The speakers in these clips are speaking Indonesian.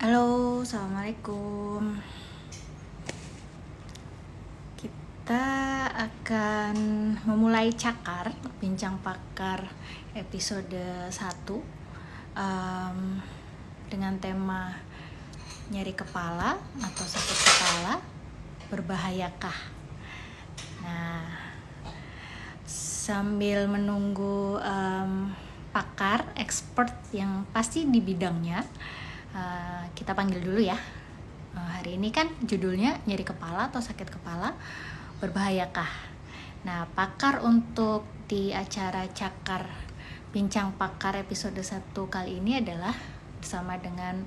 Halo, assalamualaikum. Kita akan memulai cakar, bincang pakar episode 1 dengan tema nyeri kepala atau sakit kepala, berbahayakah? Nah, sambil menunggu pakar, expert yang pasti di bidangnya, kita panggil dulu ya. Hari ini kan judulnya nyeri kepala atau sakit kepala, berbahayakah? Nah, pakar untuk di acara Cakar Bincang Pakar episode 1 kali ini adalah bersama dengan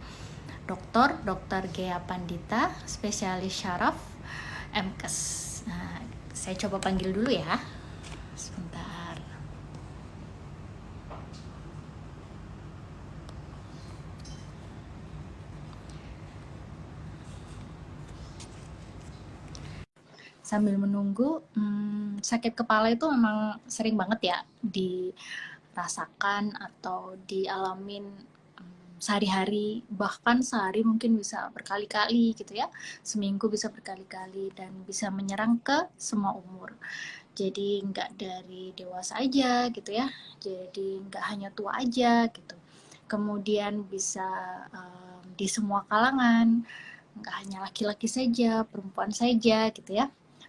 Dr. Ghea Pandita, spesialis syaraf MKes. Nah, saya coba panggil dulu ya. Sebentar. Sambil menunggu, sakit kepala itu memang sering banget ya dirasakan atau dialamin sehari-hari, bahkan sehari mungkin bisa berkali-kali gitu ya, seminggu bisa berkali-kali dan bisa menyerang ke semua umur. Jadi nggak dari dewasa aja gitu ya, jadi nggak hanya tua aja gitu. Kemudian bisa di semua kalangan, nggak hanya laki-laki saja, perempuan saja gitu ya,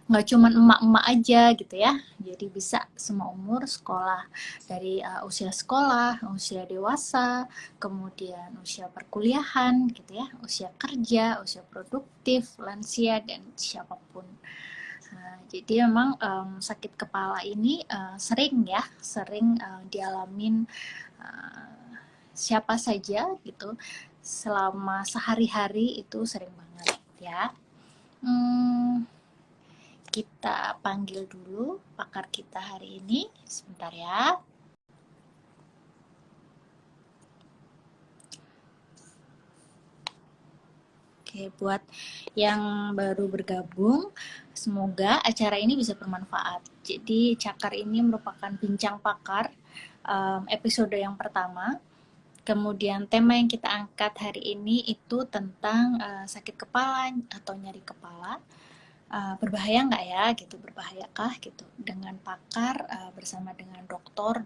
nggak cuma emak-emak aja gitu ya, jadi bisa semua umur, sekolah dari usia sekolah, usia dewasa, kemudian usia perkuliahan gitu ya, usia kerja, usia produktif, lansia, dan siapapun. Jadi memang sakit kepala ini sering dialamin siapa saja gitu, selama sehari-hari itu sering banget ya. Kita panggil dulu pakar kita hari ini, sebentar ya. Oke, buat yang baru bergabung, semoga acara ini bisa bermanfaat. Jadi Cakar ini merupakan bincang pakar episode yang pertama. Kemudian tema yang kita angkat hari ini itu tentang sakit kepala atau nyeri kepala. Berbahaya nggak ya gitu, berbahayakah gitu, dengan pakar bersama dengan Dr.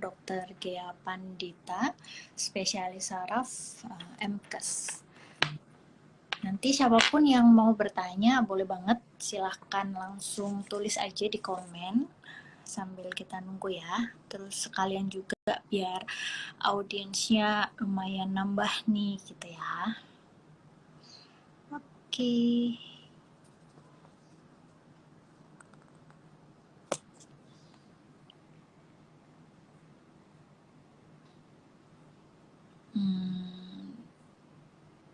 Ghea Pandita, spesialis saraf MKes. Nanti siapapun yang mau bertanya boleh banget, silahkan langsung tulis aja di komen sambil kita nunggu ya. Terus sekalian juga biar audiensnya lumayan nambah nih gitu ya. Oke.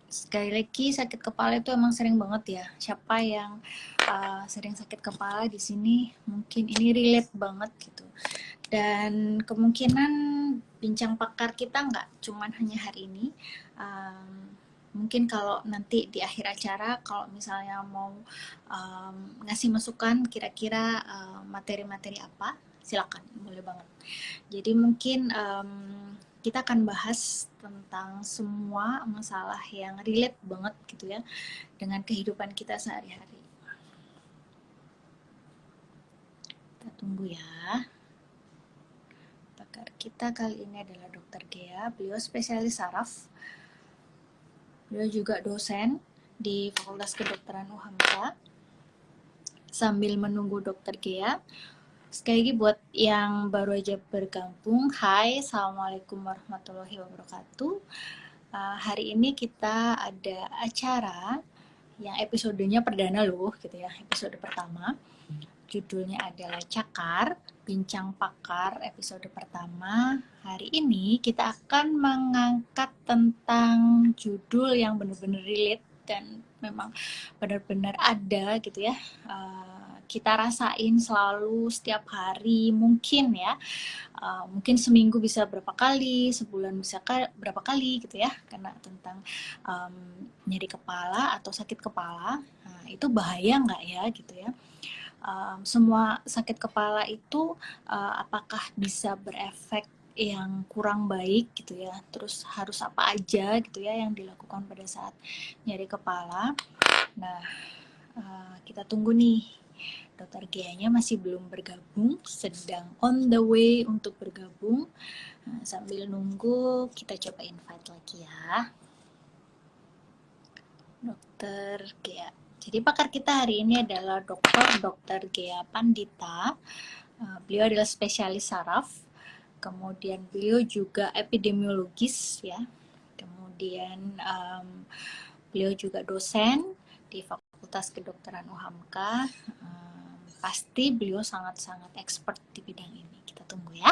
Sekali lagi, sakit kepala itu emang sering banget ya. Siapa yang sering sakit kepala di sini mungkin ini relate banget gitu. Dan kemungkinan bincang pakar kita nggak cuman hanya hari ini. Mungkin kalau nanti di akhir acara, kalau misalnya mau ngasih masukan kira-kira materi-materi apa, silakan, boleh banget. Jadi mungkin kita akan bahas tentang semua masalah yang relate banget gitu ya dengan kehidupan kita sehari-hari. Kita tunggu ya. Pakar kita kali ini adalah Dr. Ghea. Beliau spesialis saraf. Beliau juga dosen di Fakultas Kedokteran UHAMKA. Sambil menunggu Dr. Ghea, sekali lagi buat yang baru aja bergabung, hai, assalamualaikum warahmatullahi wabarakatuh. Hari ini kita ada acara yang episodenya perdana loh gitu ya, episode pertama. Judulnya adalah Cakar, Bincang Pakar episode pertama. Hari ini kita akan mengangkat tentang judul yang benar-benar relate dan memang benar-benar ada gitu ya. Kita rasain selalu setiap hari mungkin ya. Mungkin seminggu bisa berapa kali, sebulan bisa berapa kali gitu ya, karena tentang nyeri kepala atau sakit kepala. Nah, itu bahaya nggak ya gitu ya. Semua sakit kepala itu apakah bisa berefek yang kurang baik gitu ya. Terus harus apa aja gitu ya yang dilakukan pada saat nyeri kepala. Nah, kita tunggu nih. Dokter Gia-nya masih belum bergabung, sedang on the way untuk bergabung. Nah, sambil nunggu, kita coba invite lagi ya. Dokter Gia. Jadi pakar kita hari ini adalah Dokter Gia Pandita. Beliau adalah spesialis saraf. Kemudian beliau juga epidemiologis ya. Kemudian beliau juga dosen di Fakultas Kedokteran UHAMKA. Pasti beliau sangat-sangat expert di bidang ini. Kita tunggu ya.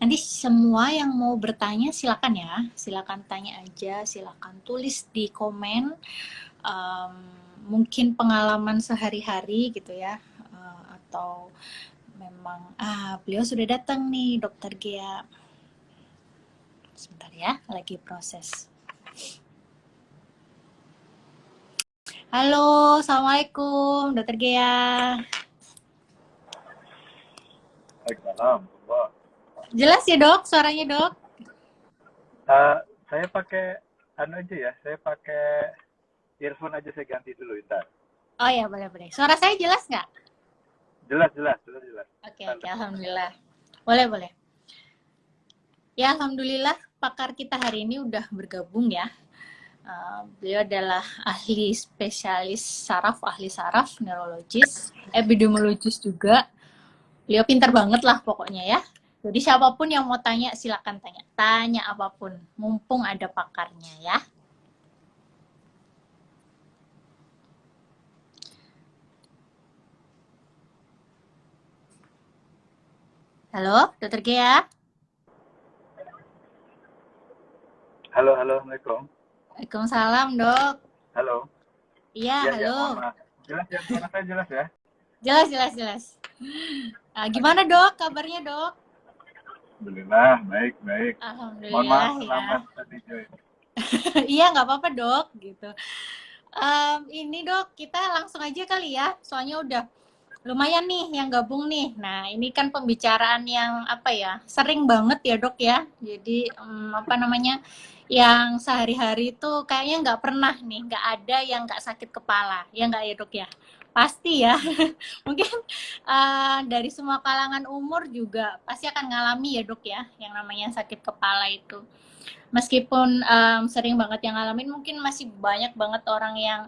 Nanti semua yang mau bertanya silakan ya, silakan tanya aja, silakan tulis di komen. Mungkin pengalaman sehari-hari gitu ya, atau memang beliau sudah datang nih Dokter Gia. Sebentar ya, lagi proses. Halo, assalamualaikum Dokter Gia. Waalaikumsalam. Jelas ya dok, suaranya dok? Saya pakai aja ya, saya pakai earphone aja, saya ganti dulu ntar. Oh ya, boleh. Suara saya jelas nggak? Jelas. Oke, alhamdulillah. Boleh. Ya, alhamdulillah pakar kita hari ini udah bergabung ya. Beliau adalah ahli spesialis saraf, ahli saraf, neurologis, epidemiologis juga. Beliau pintar banget lah pokoknya ya. Jadi siapapun yang mau tanya silakan tanya apapun, mumpung ada pakarnya ya. Halo, Dokter Gia. Halo, assalamualaikum. Waalaikumsalam dok. Halo. Iya, Ya, halo. mohon maaf. Jelas ya, suara saya jelas ya? Jelas. Gimana dok, kabarnya dok? Alhamdulillah, baik. Alhamdulillah Mohon maaf, ya. terlambat tadi join. Iya, nggak apa-apa dok, gitu. Ini dok, kita langsung aja kali ya, soalnya udah lumayan nih yang gabung nih. Nah, ini kan pembicaraan yang apa ya, sering banget ya dok ya. Jadi apa namanya, yang sehari-hari itu kayaknya nggak pernah nih, nggak ada yang nggak sakit kepala, ya nggak ya dok ya? Pasti ya. Mungkin dari semua kalangan umur juga pasti akan ngalami ya dok ya, yang namanya sakit kepala itu. Meskipun sering banget yang ngalamin, mungkin masih banyak banget orang yang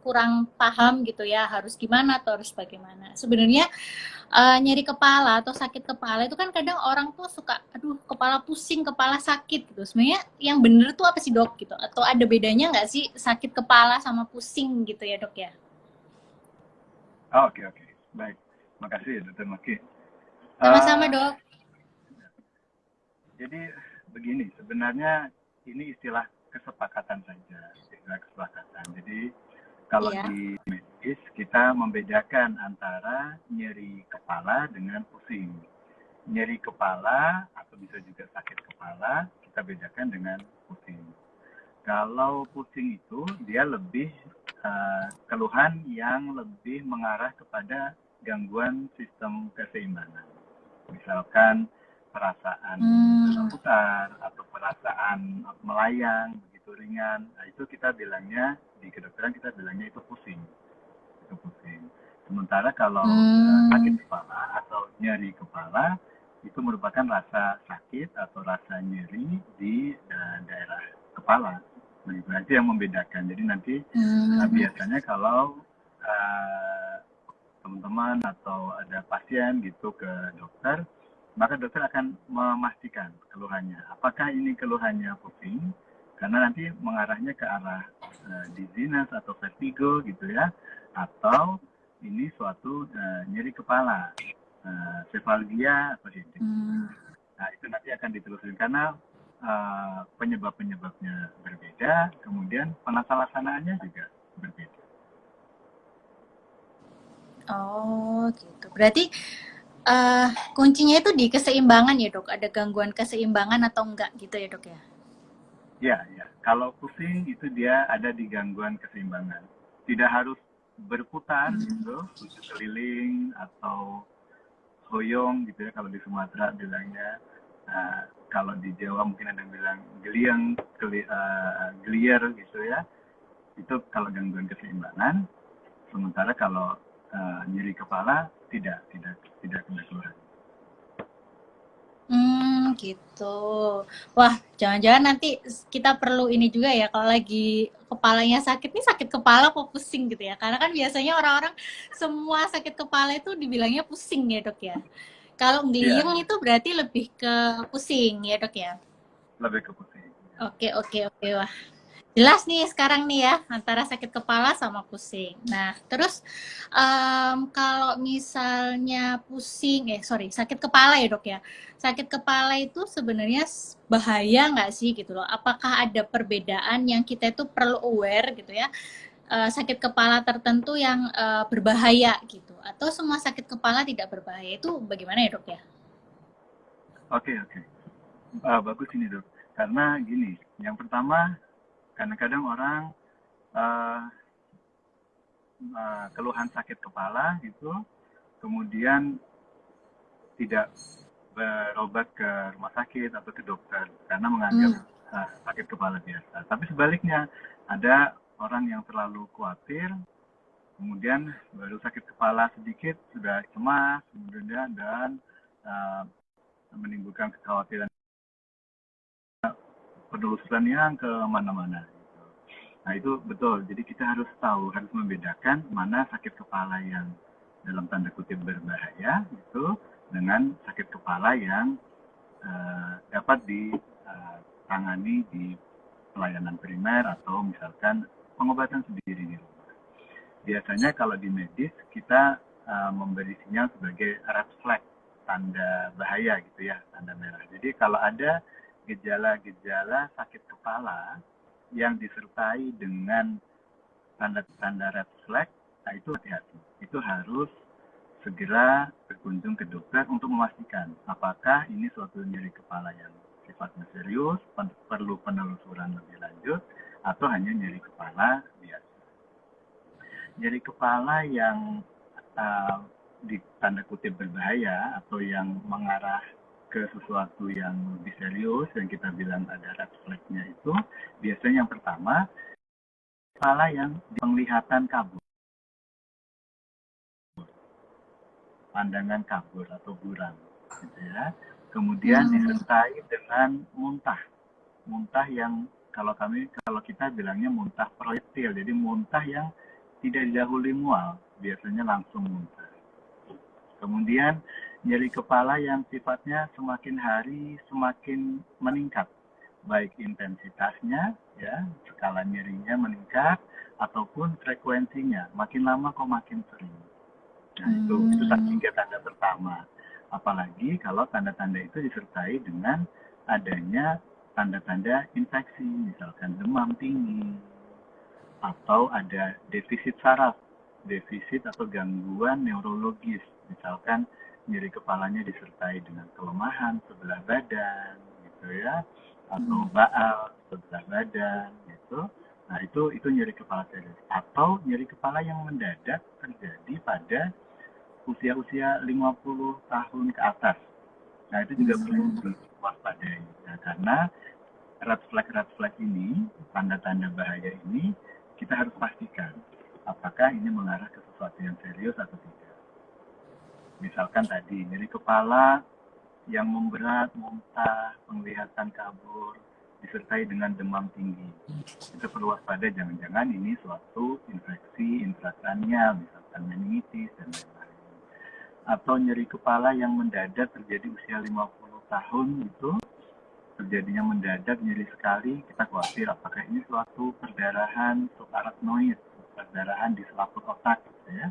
kurang paham gitu ya, harus gimana atau harus bagaimana. Sebenarnya nyeri kepala atau sakit kepala itu kan kadang orang tuh suka, aduh kepala pusing, kepala sakit gitu. Sebenarnya yang bener tuh apa sih dok gitu? Atau ada bedanya nggak sih sakit kepala sama pusing gitu ya dok ya? Oke. Baik. Makasih, Dr. Maki. Sama-sama dok. Jadi begini, sebenarnya ini istilah kesepakatan saja, Jadi kalau di medis kita membedakan antara nyeri kepala dengan pusing. Nyeri kepala atau bisa juga sakit kepala kita bedakan dengan pusing. Kalau pusing itu dia lebih keluhan yang lebih mengarah kepada gangguan sistem keseimbangan. Misalkan perasaan berputar atau perasaan melayang begitu ringan, nah, itu kita bilangnya di kedokteran kita bilangnya itu pusing. Sementara kalau sakit kepala atau nyeri kepala itu merupakan rasa sakit atau rasa nyeri di daerah kepala. Nah, itu aja yang membedakan. Jadi nanti biasanya kalau teman-teman atau ada pasien gitu ke dokter, maka dokter akan memastikan keluhannya. Apakah ini keluhannya pusing? Karena nanti mengarahnya ke arah dizziness atau vertigo gitu ya, atau ini suatu nyeri kepala, cephalgia atau headache. Nah, itu nanti akan ditelusuri karena penyebab-penyebabnya berbeda, kemudian penata-laksanaannya juga berbeda. Oh gitu. Berarti Kuncinya itu di keseimbangan ya dok, ada gangguan keseimbangan atau enggak gitu ya dok ya? Ya, ya. Kalau pusing itu dia ada di gangguan keseimbangan. Tidak harus berputar gitu, tujuh keliling atau hoyong gitu ya kalau di Sumatera bilangnya. Kalau di Jawa mungkin ada yang bilang geliang, gelier gitu ya. Itu kalau gangguan keseimbangan. Sementara kalau nyeri kepala tidak kena keluhan. Gitu. Wah, jangan-jangan nanti kita perlu ini juga ya kalau lagi kepalanya sakit nih, sakit kepala apa pusing gitu ya. Karena kan biasanya orang-orang semua sakit kepala itu dibilangnya pusing ya, Dok ya. Kalau Iya, ngeliyeng iya. itu berarti lebih ke pusing ya, Dok ya. Lebih ke pusing. Oke, oke, oke. Wah, jelas nih sekarang nih ya, antara sakit kepala sama pusing. Nah, terus kalau misalnya pusing, sorry, sakit kepala ya dok ya. Sakit kepala itu sebenarnya bahaya nggak sih gitu loh? Apakah ada perbedaan yang kita itu perlu aware gitu ya? Sakit kepala tertentu yang berbahaya gitu? Atau semua sakit kepala tidak berbahaya itu bagaimana ya dok ya? Oke, oke. Bagus ini dok. Karena gini, yang pertama, kadang-kadang orang uh, keluhan sakit kepala gitu, kemudian tidak berobat ke rumah sakit atau ke dokter karena menganggap Hmm. sakit kepala biasa. Tapi sebaliknya, ada orang yang terlalu khawatir, kemudian baru sakit kepala sedikit sudah cemas, kemudian dan uh, menimbulkan kekhawatiran penelusuran yang ke mana-mana. Nah itu betul, jadi kita harus tahu, harus membedakan mana sakit kepala yang dalam tanda kutip berbahaya itu dengan sakit kepala yang dapat ditangani di pelayanan primer atau misalkan pengobatan sendiri di rumah. Biasanya kalau di medis kita memberi sinyal sebagai red flag, tanda bahaya gitu ya, tanda merah. Jadi kalau ada gejala-gejala sakit kepala yang disertai dengan tanda-tanda red flag, nah itu hati-hati. Itu harus segera berkunjung ke dokter untuk memastikan apakah ini suatu nyeri kepala yang sifatnya serius, perlu penelusuran lebih lanjut, atau hanya nyeri kepala biasa. Nyeri kepala yang uh, di tanda kutip berbahaya atau yang mengarah ke sesuatu yang lebih serius yang kita bilang ada red flag-nya itu biasanya yang pertama kepala yang penglihatan kabur, pandangan kabur atau buram, gitu ya. Kemudian Hmm. disertai dengan muntah, muntah yang kalau kita bilangnya muntah proyektil, jadi muntah yang tidak didahului mual, biasanya langsung muntah. Kemudian nyeri kepala yang sifatnya semakin hari semakin meningkat, baik intensitasnya, ya, skala nyerinya meningkat, ataupun frekuensinya, makin lama kok makin sering. Nah, itu Hmm. tiga tanda pertama. Apalagi kalau tanda-tanda itu disertai dengan adanya tanda-tanda infeksi, misalkan demam tinggi, atau ada defisit saraf, defisit atau gangguan neurologis, misalkan nyeri kepalanya disertai dengan kelemahan sebelah badan, gitu ya, atau baal sebelah badan, gitu. Nah itu nyeri kepala serius. Atau nyeri kepala yang mendadak terjadi pada usia-usia 50 tahun ke atas. Nah itu juga perlu diwaspadai, ya, karena red flag ini, tanda-tanda bahaya ini, kita harus pastikan apakah ini mengarah ke sesuatu yang serius atau tidak. Misalkan tadi, nyeri kepala yang memberat, muntah, penglihatan kabur, disertai dengan demam tinggi. Kita perlu waspada, jangan-jangan ini suatu infeksi intracranial, misalkan meningitis, dan lain-lain. Atau nyeri kepala yang mendadak terjadi usia 50 tahun itu, terjadinya mendadak nyeri sekali, kita khawatir apakah ini suatu perdarahan subarachnoid, perdarahan di selaput otak, gitu ya,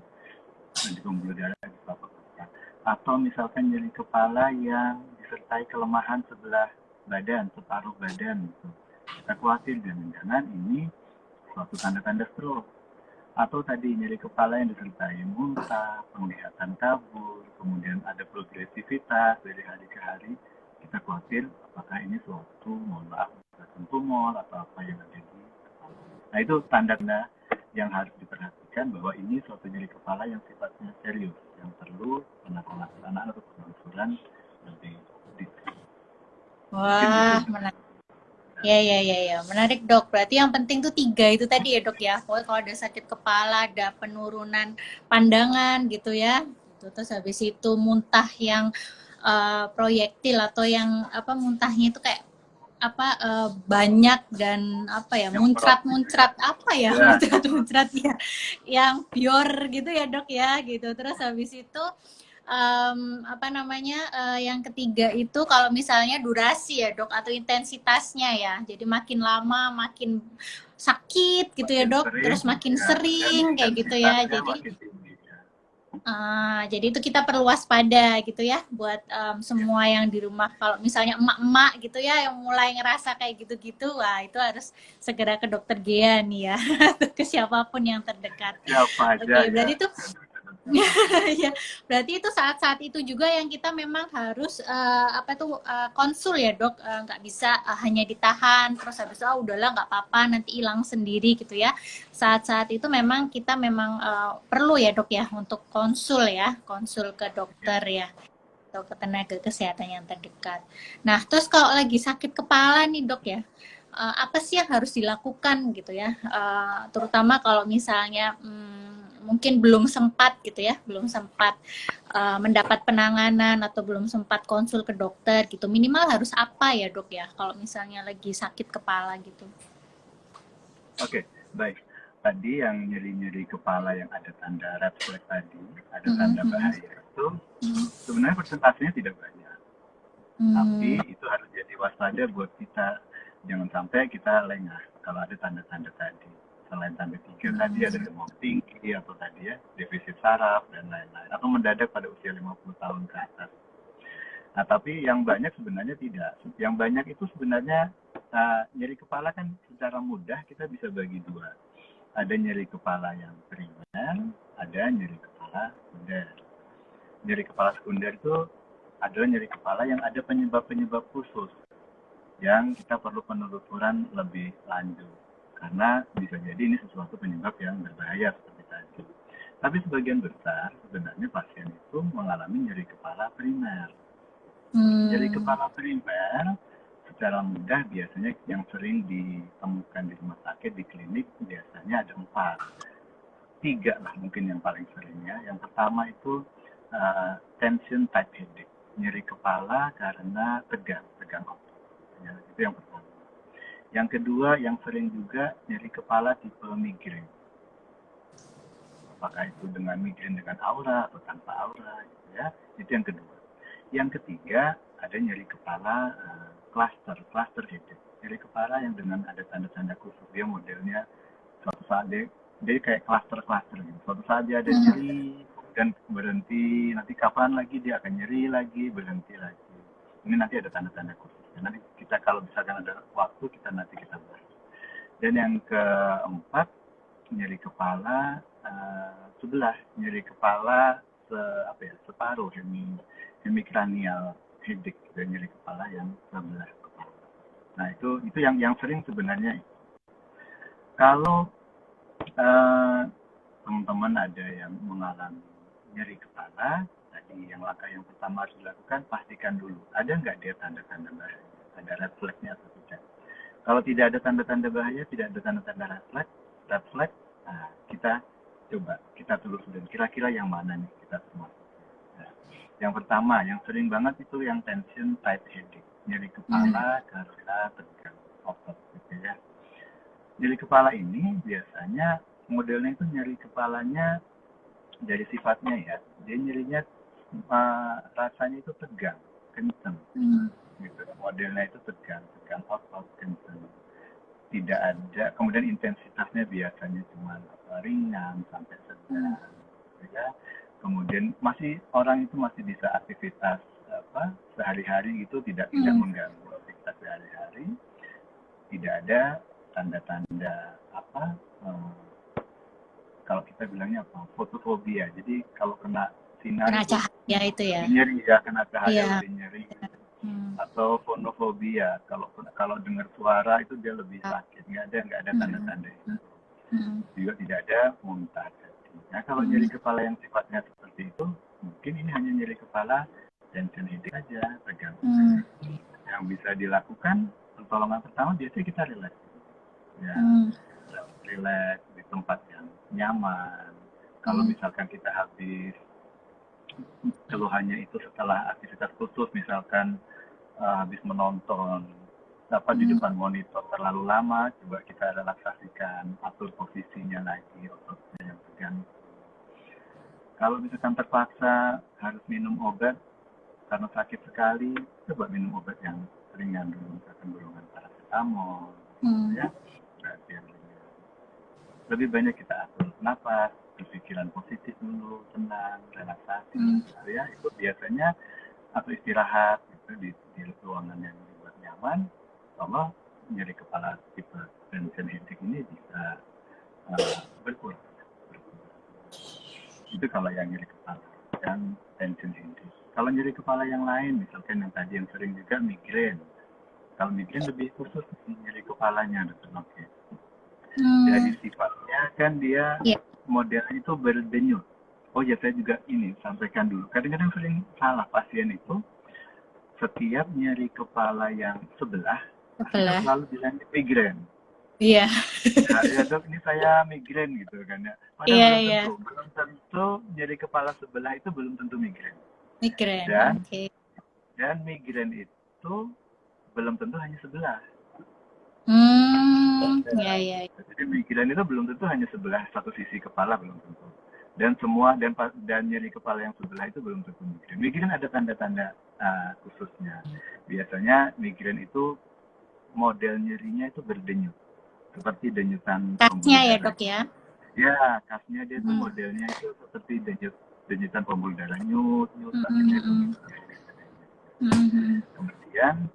di pembuluh darah di selaput otak. Atau misalkan nyeri kepala yang disertai kelemahan sebelah badan, separuh badan, gitu. Kita khawatir jangan-jangan ini suatu tanda-tanda stroke. atau tadi nyeri kepala yang disertai muntah, penglihatan kabur, kemudian ada progresivitas dari hari ke hari, kita khawatir apakah ini suatu, mohon maaf, tumor atau apa yang ada di kepala. Nah itu tanda-tanda yang harus diperhatikan bahwa ini suatu nyeri kepala yang sifatnya serius, yang perlu penanganan atau penelusuran lebih detail. Mungkin itu. Wah, menarik. Ya, menarik dok. Berarti yang penting tuh 3 itu tadi ya dok ya. Pokoknya kalau ada sakit kepala, ada penurunan pandangan gitu ya. Gitu. Terus habis itu muntah yang proyektil atau yang apa muntahnya itu kayak apa banyak dan apa ya Yang muncrat apa ya ya, muncrat ya yang bior gitu ya dok ya gitu terus habis itu apa namanya yang ketiga itu kalau misalnya durasi ya dok atau intensitasnya ya jadi makin lama makin sakit gitu ya makin dok sering, terus makin ya, dan sering kayak gitu ya intensitasnya jadi makin tinggi. Ya. jadi itu kita perlu waspada gitu ya buat semua yang di rumah. Kalau misalnya emak-emak gitu ya yang mulai ngerasa kayak gitu-gitu, wah itu harus segera ke dokter Gea nih ya, atau ke siapapun yang terdekat. Siapa aja Oke, ya. berarti itu ya, berarti itu saat-saat itu juga yang kita memang harus apa tuh konsul ya dok, nggak bisa hanya ditahan terus habis itu udahlah nggak apa-apa nanti hilang sendiri gitu ya. Saat-saat itu memang kita memang perlu ya dok ya untuk konsul ke dokter ya atau ke tenaga kesehatan yang terdekat. Nah, terus kalau lagi sakit kepala nih dok ya, apa sih yang harus dilakukan gitu ya? Terutama kalau misalnya mungkin belum sempat gitu ya, belum sempat mendapat penanganan atau belum sempat konsul ke dokter gitu. Minimal harus apa ya dok ya? Kalau misalnya lagi sakit kepala gitu. Oke, baik. Tadi yang nyeri-nyeri kepala yang ada tanda red flag tadi, ada Mm-mm, tanda mm-mm, bahaya itu, sebenarnya persentasenya tidak banyak. Tapi mm-mm, itu harus jadi waspada buat kita. Jangan sampai kita lengah kalau ada tanda-tanda tadi. Selain tanda 3 tadi ada demam tinggi atau tadi ya defisit saraf dan lain-lain. Atau mendadak pada usia 50 tahun ke atas. Nah, tapi yang banyak sebenarnya tidak. Yang banyak itu sebenarnya nyeri kepala kan secara mudah kita bisa bagi dua. Ada nyeri kepala yang primer, ada nyeri kepala sekunder. Nyeri kepala sekunder itu adalah nyeri kepala yang ada penyebab-penyebab khusus yang kita perlu penelusuran lebih lanjut. Karena bisa jadi ini sesuatu penyebab yang berbahaya seperti tadi. Tapi sebagian besar sebenarnya pasien itu mengalami nyeri kepala primer. Nyeri kepala primer secara mudah biasanya yang sering ditemukan di rumah sakit, di klinik biasanya ada 4. 3 lah mungkin yang paling seringnya. Yang pertama itu tension type headache, nyeri kepala karena tegang otot. Ya, itu yang pertama. Yang kedua yang sering juga nyeri kepala tipe migrain. Apakah itu dengan migrain dengan aura atau tanpa aura gitu ya. Itu yang kedua. Yang ketiga ada nyeri kepala cluster headache. Nyeri kepala yang dengan ada tanda-tanda khusus, dia modelnya suatu saat dia kayak cluster gitu. Suatu saat dia ada nyeri dan berhenti, nanti kapan lagi dia akan nyeri lagi, berhenti lagi. Ini nanti ada tanda-tanda khusus. Nanti kita kalau misalkan ada waktu kita bahas. Dan yang keempat nyeri kepala sebelah, nyeri kepala separuh hemikranial headache, dan nyeri kepala yang sebelah kepala. Nah itu yang sering sebenarnya. Kalau teman-teman ada yang mengalami nyeri kepala, tadi yang langkah yang pertama harus dilakukan, pastikan dulu ada nggak dia tanda-tanda bahaya, ada red flag-nya atau tidak. Kalau tidak ada tanda-tanda bahaya, tidak ada tanda-tanda red flag, nah, kita telusuri kira-kira yang mana nih kita semua. Nah, yang pertama, yang sering banget itu yang tension type headache, nyeri kepala karena tegang otot gitu ya. Nyeri kepala ini biasanya modelnya itu nyeri kepalanya dari sifatnya ya, dia nyerinya rasanya itu tegang, kenceng, gitu. Modelnya itu tegang otot, kenceng. Tidak ada, kemudian intensitasnya biasanya cuma ringan sampai sedang, ya. Kemudian orang itu masih bisa aktivitas sehari-hari gitu, tidak mengganggu aktivitas sehari-hari, tidak ada tanda-tanda kalau kita bilangnya apa, fotofobia. Jadi kalau kena sinar Kena itu cahaya itu ya. lebih nyeri ya, kena cahaya Iya. lebih nyeri. Hmm. Atau fonofobia, kalau dengar suara itu dia lebih sakit, nggak ada tanda-tanda itu. Juga tidak ada muntah. Nah, kalau nyeri kepala yang sifatnya seperti itu, mungkin ini hanya nyeri kepala tension headache saja, tergantung. Yang bisa dilakukan pertolongan pertama biasanya kita relax, ya, relax di tempat yang nyaman. Kalau misalkan kita habis keluhannya itu setelah aktivitas khusus, misalkan habis menonton di depan monitor terlalu lama, coba kita relaksasikan, atur posisinya lagi, ototnya yang tegang. Kalau misalkan terpaksa harus minum obat karena sakit sekali, coba minum obat yang ringan dulu, misalkan golongan paracetamol, ya, yang ringan. Lebih banyak kita atur napas, berpikiran positif dulu, tenang, relaksasi, gitu ya. Itu biasanya atau istirahat gitu di ruangan yang dibuat nyaman, kalau nyeri kepala tipe tension headache ini bisa berkurang. Itu kalau yang nyeri kepala dan tension headache. Kalau nyeri kepala yang lain, misalkan yang tadi yang sering juga migrain. Kalau migrain lebih khusus nyeri kepalanya, oke. Dari sifatnya kan dia modelnya itu berdenyut. Oh ya, saya juga ini sampaikan dulu. Kadang-kadang sering salah pasien itu setiap nyeri kepala yang sebelah, kita selalu bilangnya migrain. Iya. Ya dok, ini saya migrain gitu kan ya. Padahal belum tentu nyeri kepala sebelah itu belum tentu migrain. Migrain, dan migrain itu belum tentu hanya sebelah. Ya. Jadi migrain itu belum tentu hanya sebelah, satu sisi kepala belum tentu. Dan nyeri kepala yang sebelah itu belum tentu migrain. Migrain ada tanda-tanda khususnya. Biasanya migrain itu model nyerinya itu berdenyut, seperti denyutan pembuluh darah. Ya dok ya? Ya, khasnya dia itu modelnya itu seperti denyutan pembuluh darah, nyut. Kemudian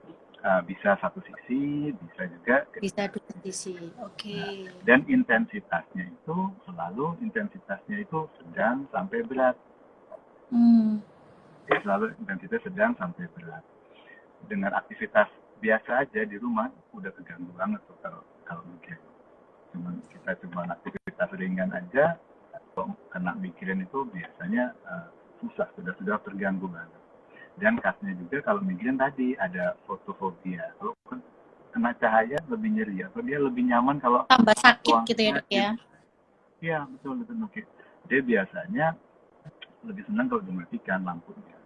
bisa satu sisi, bisa juga bisa dua sisi. Oke. Dan intensitasnya itu sedang sampai berat. Selalu intensitas sedang sampai berat. Dengan aktivitas biasa aja di rumah udah keganggu banget tuh kalau migrain. Kita cuma aktivitas ringan aja, kalau kena migrain itu biasanya susah, sudah terganggu banget. Dan khasnya juga kalau migrain tadi ada fotofobia. Kalau kena cahaya lebih nyeri, atau dia lebih nyaman kalau tambah sakit gitu ya dok ya? Iya, betul. Dia biasanya lebih senang kalau dimatikan lampunya.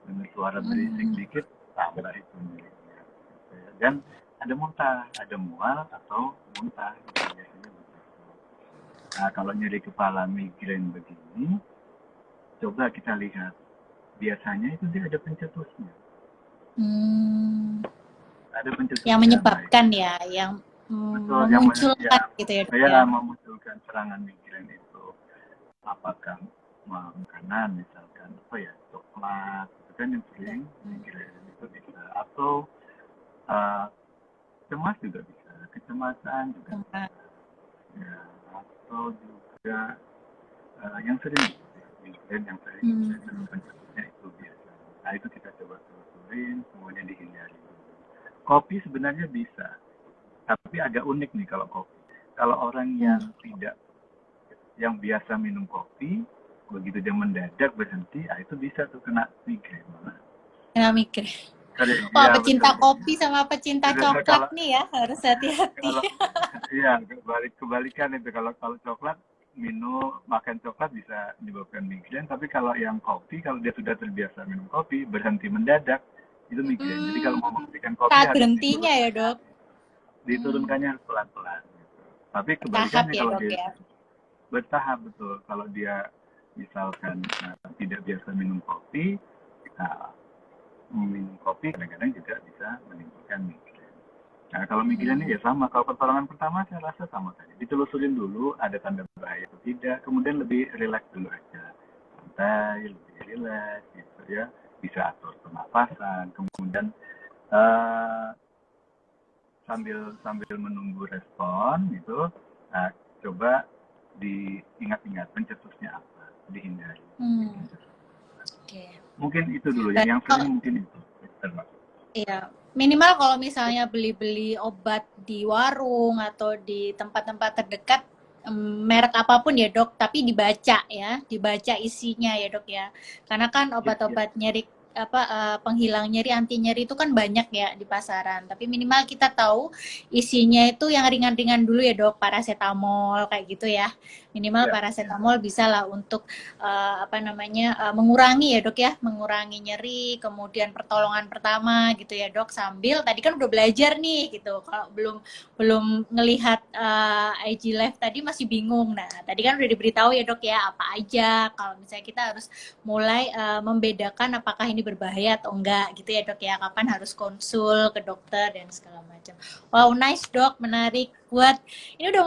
Dengan suara berisik dikit, tambah itu nyerinya. Dan ada muntah, ada mual atau muntah. Biasanya begitu. Nah, kalau nyeri kepala migrain begini, coba kita lihat. Biasanya itu dia ada pencetusnya. Ada pencetusnya. Yang menyebabkan yang memunculkan gitu ya dok ya? Memunculkan serangan migrain itu. Apakah makanan misalkan coklat, itu kan yang sering migrain itu bisa, atau cemas juga bisa, kecemasan juga bisa, ya, atau juga yang sering migrain yang sering pencetusnya itu biasa. Nah itu kita coba telusurin, kemudian dihindari. Kopi sebenarnya bisa, tapi agak unik nih kalau kopi. Kalau orang yang biasa minum kopi, begitu dia mendadak berhenti, itu bisa tuh kena migrain. Kena migrain. Wah, pecinta kopi sama pecinta coklat nih ya, harus hati-hati. Iya, kebalikan itu. Kalau coklat, makan coklat bisa menyebabkan migrain, tapi kalau yang kopi, kalau dia sudah terbiasa minum kopi, berhenti mendadak, itu migrain. Jadi kalau mau menghentikan kopi, saat berhentinya ya dok? Diturunkannya pelan-pelan. Gitu. Tapi kebalikannya ya, kalau dok, dia bertahap, betul. Kalau dia misalkan tidak biasa minum kopi, minum kopi kadang-kadang juga bisa menimbulkan migrain. Nah, kalau migrain ya sama. Kalau pertolongan pertama saya rasa sama saja. Ditelusurin dulu ada tanda bahaya atau tidak, kemudian lebih rileks dulu aja. Santai, lebih rileks gitu ya. Bisa atur pernapasan, kemudian sambil menunggu respon gitu, coba diingat-ingat pencetusnya apa, dihindari. Oke. Mungkin itu dulu yang sering mungkin itu. Iya, minimal kalau misalnya beli-beli obat di warung atau di tempat-tempat terdekat, merek apapun ya dok, tapi dibaca isinya ya dok ya. Karena kan obat-obat nyeri penghilang nyeri, anti nyeri itu kan banyak ya di pasaran. Tapi minimal kita tahu isinya itu yang ringan-ringan dulu ya dok, paracetamol kayak gitu ya. Minimal paracetamol bisa lah untuk mengurangi ya dok ya, mengurangi nyeri, kemudian pertolongan pertama gitu ya dok. Sambil tadi kan udah belajar nih gitu, kalau belum ngelihat IG live tadi masih bingung. Nah tadi kan udah diberitahu ya dok ya apa aja kalau misalnya kita harus mulai membedakan apakah ini berbahaya atau enggak gitu ya dok ya, kapan harus konsul ke dokter dan segala macam. Wow, nice dok, menarik. Buat ini udah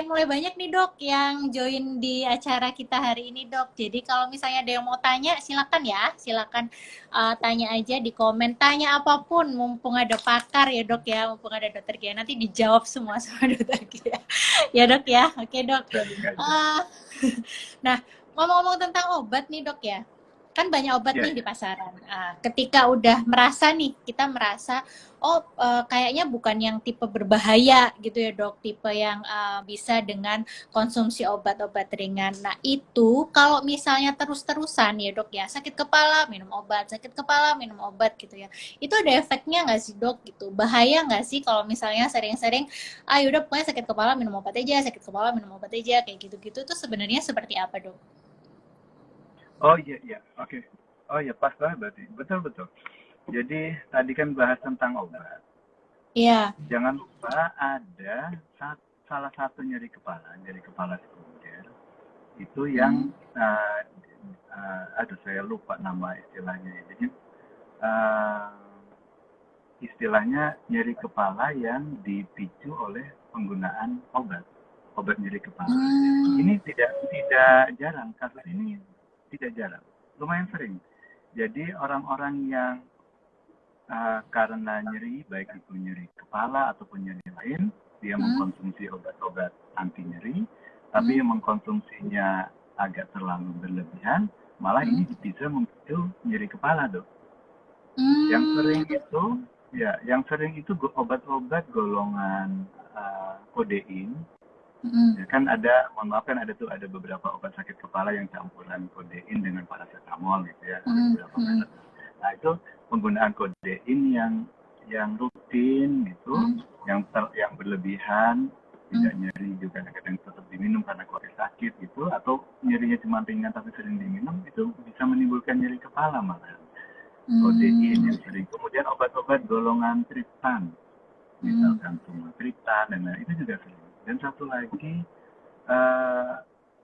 mulai banyak nih dok yang join di acara kita hari ini dok. Jadi kalau misalnya ada yang mau tanya silakan tanya aja di komen, tanya apapun, mumpung ada pakar ya dok ya, mumpung ada dokter Gia, nanti dijawab semua sama dokter Gia. Ya dok ya, oke dok. Nah ngomong-ngomong tentang obat nih dok ya, kan banyak obat nih di pasaran. Ketika udah kita merasa kayaknya bukan yang tipe berbahaya gitu ya dok, tipe yang bisa dengan konsumsi obat-obat ringan. Nah itu kalau misalnya terus-terusan ya dok ya, sakit kepala minum obat gitu ya, itu ada efeknya nggak sih dok gitu? Bahaya nggak sih kalau misalnya sering-sering yaudah pokoknya sakit kepala minum obat aja kayak gitu-gitu, itu sebenarnya seperti apa dok? Oh iya, oke. Oh iya, pas banget berarti. Betul. Jadi tadi kan bahas tentang obat. Iya. Jangan lupa ada salah satu nyeri kepala sekunder itu yang saya lupa nama istilahnya. Jadi istilahnya nyeri kepala yang dipicu oleh penggunaan obat nyeri kepala. Ini tidak jarang, kasus ini tidak jarang, lumayan sering. Jadi orang-orang yang karena nyeri, baik itu nyeri kepala ataupun nyeri lain, dia mengkonsumsi obat-obat anti nyeri, tapi yang mengkonsumsinya agak terlalu berlebihan, malah ini bisa memicu nyeri kepala dok. Yang sering itu obat-obat golongan kodein. Ya, kan ada beberapa obat sakit kepala yang campuran kodein dengan paracetamol gitu ya. Nah itu penggunaan kodein yang rutin gitu, yang berlebihan, tidak nyeri juga kadang tetap diminum karena khawatir sakit gitu, atau nyerinya cuma ringan tapi sering diminum, itu bisa menimbulkan nyeri kepala malah. Kodein yang sering. Kemudian obat-obat golongan triptan, misalkan sumatriptan dan lain, itu juga sering. Dan satu lagi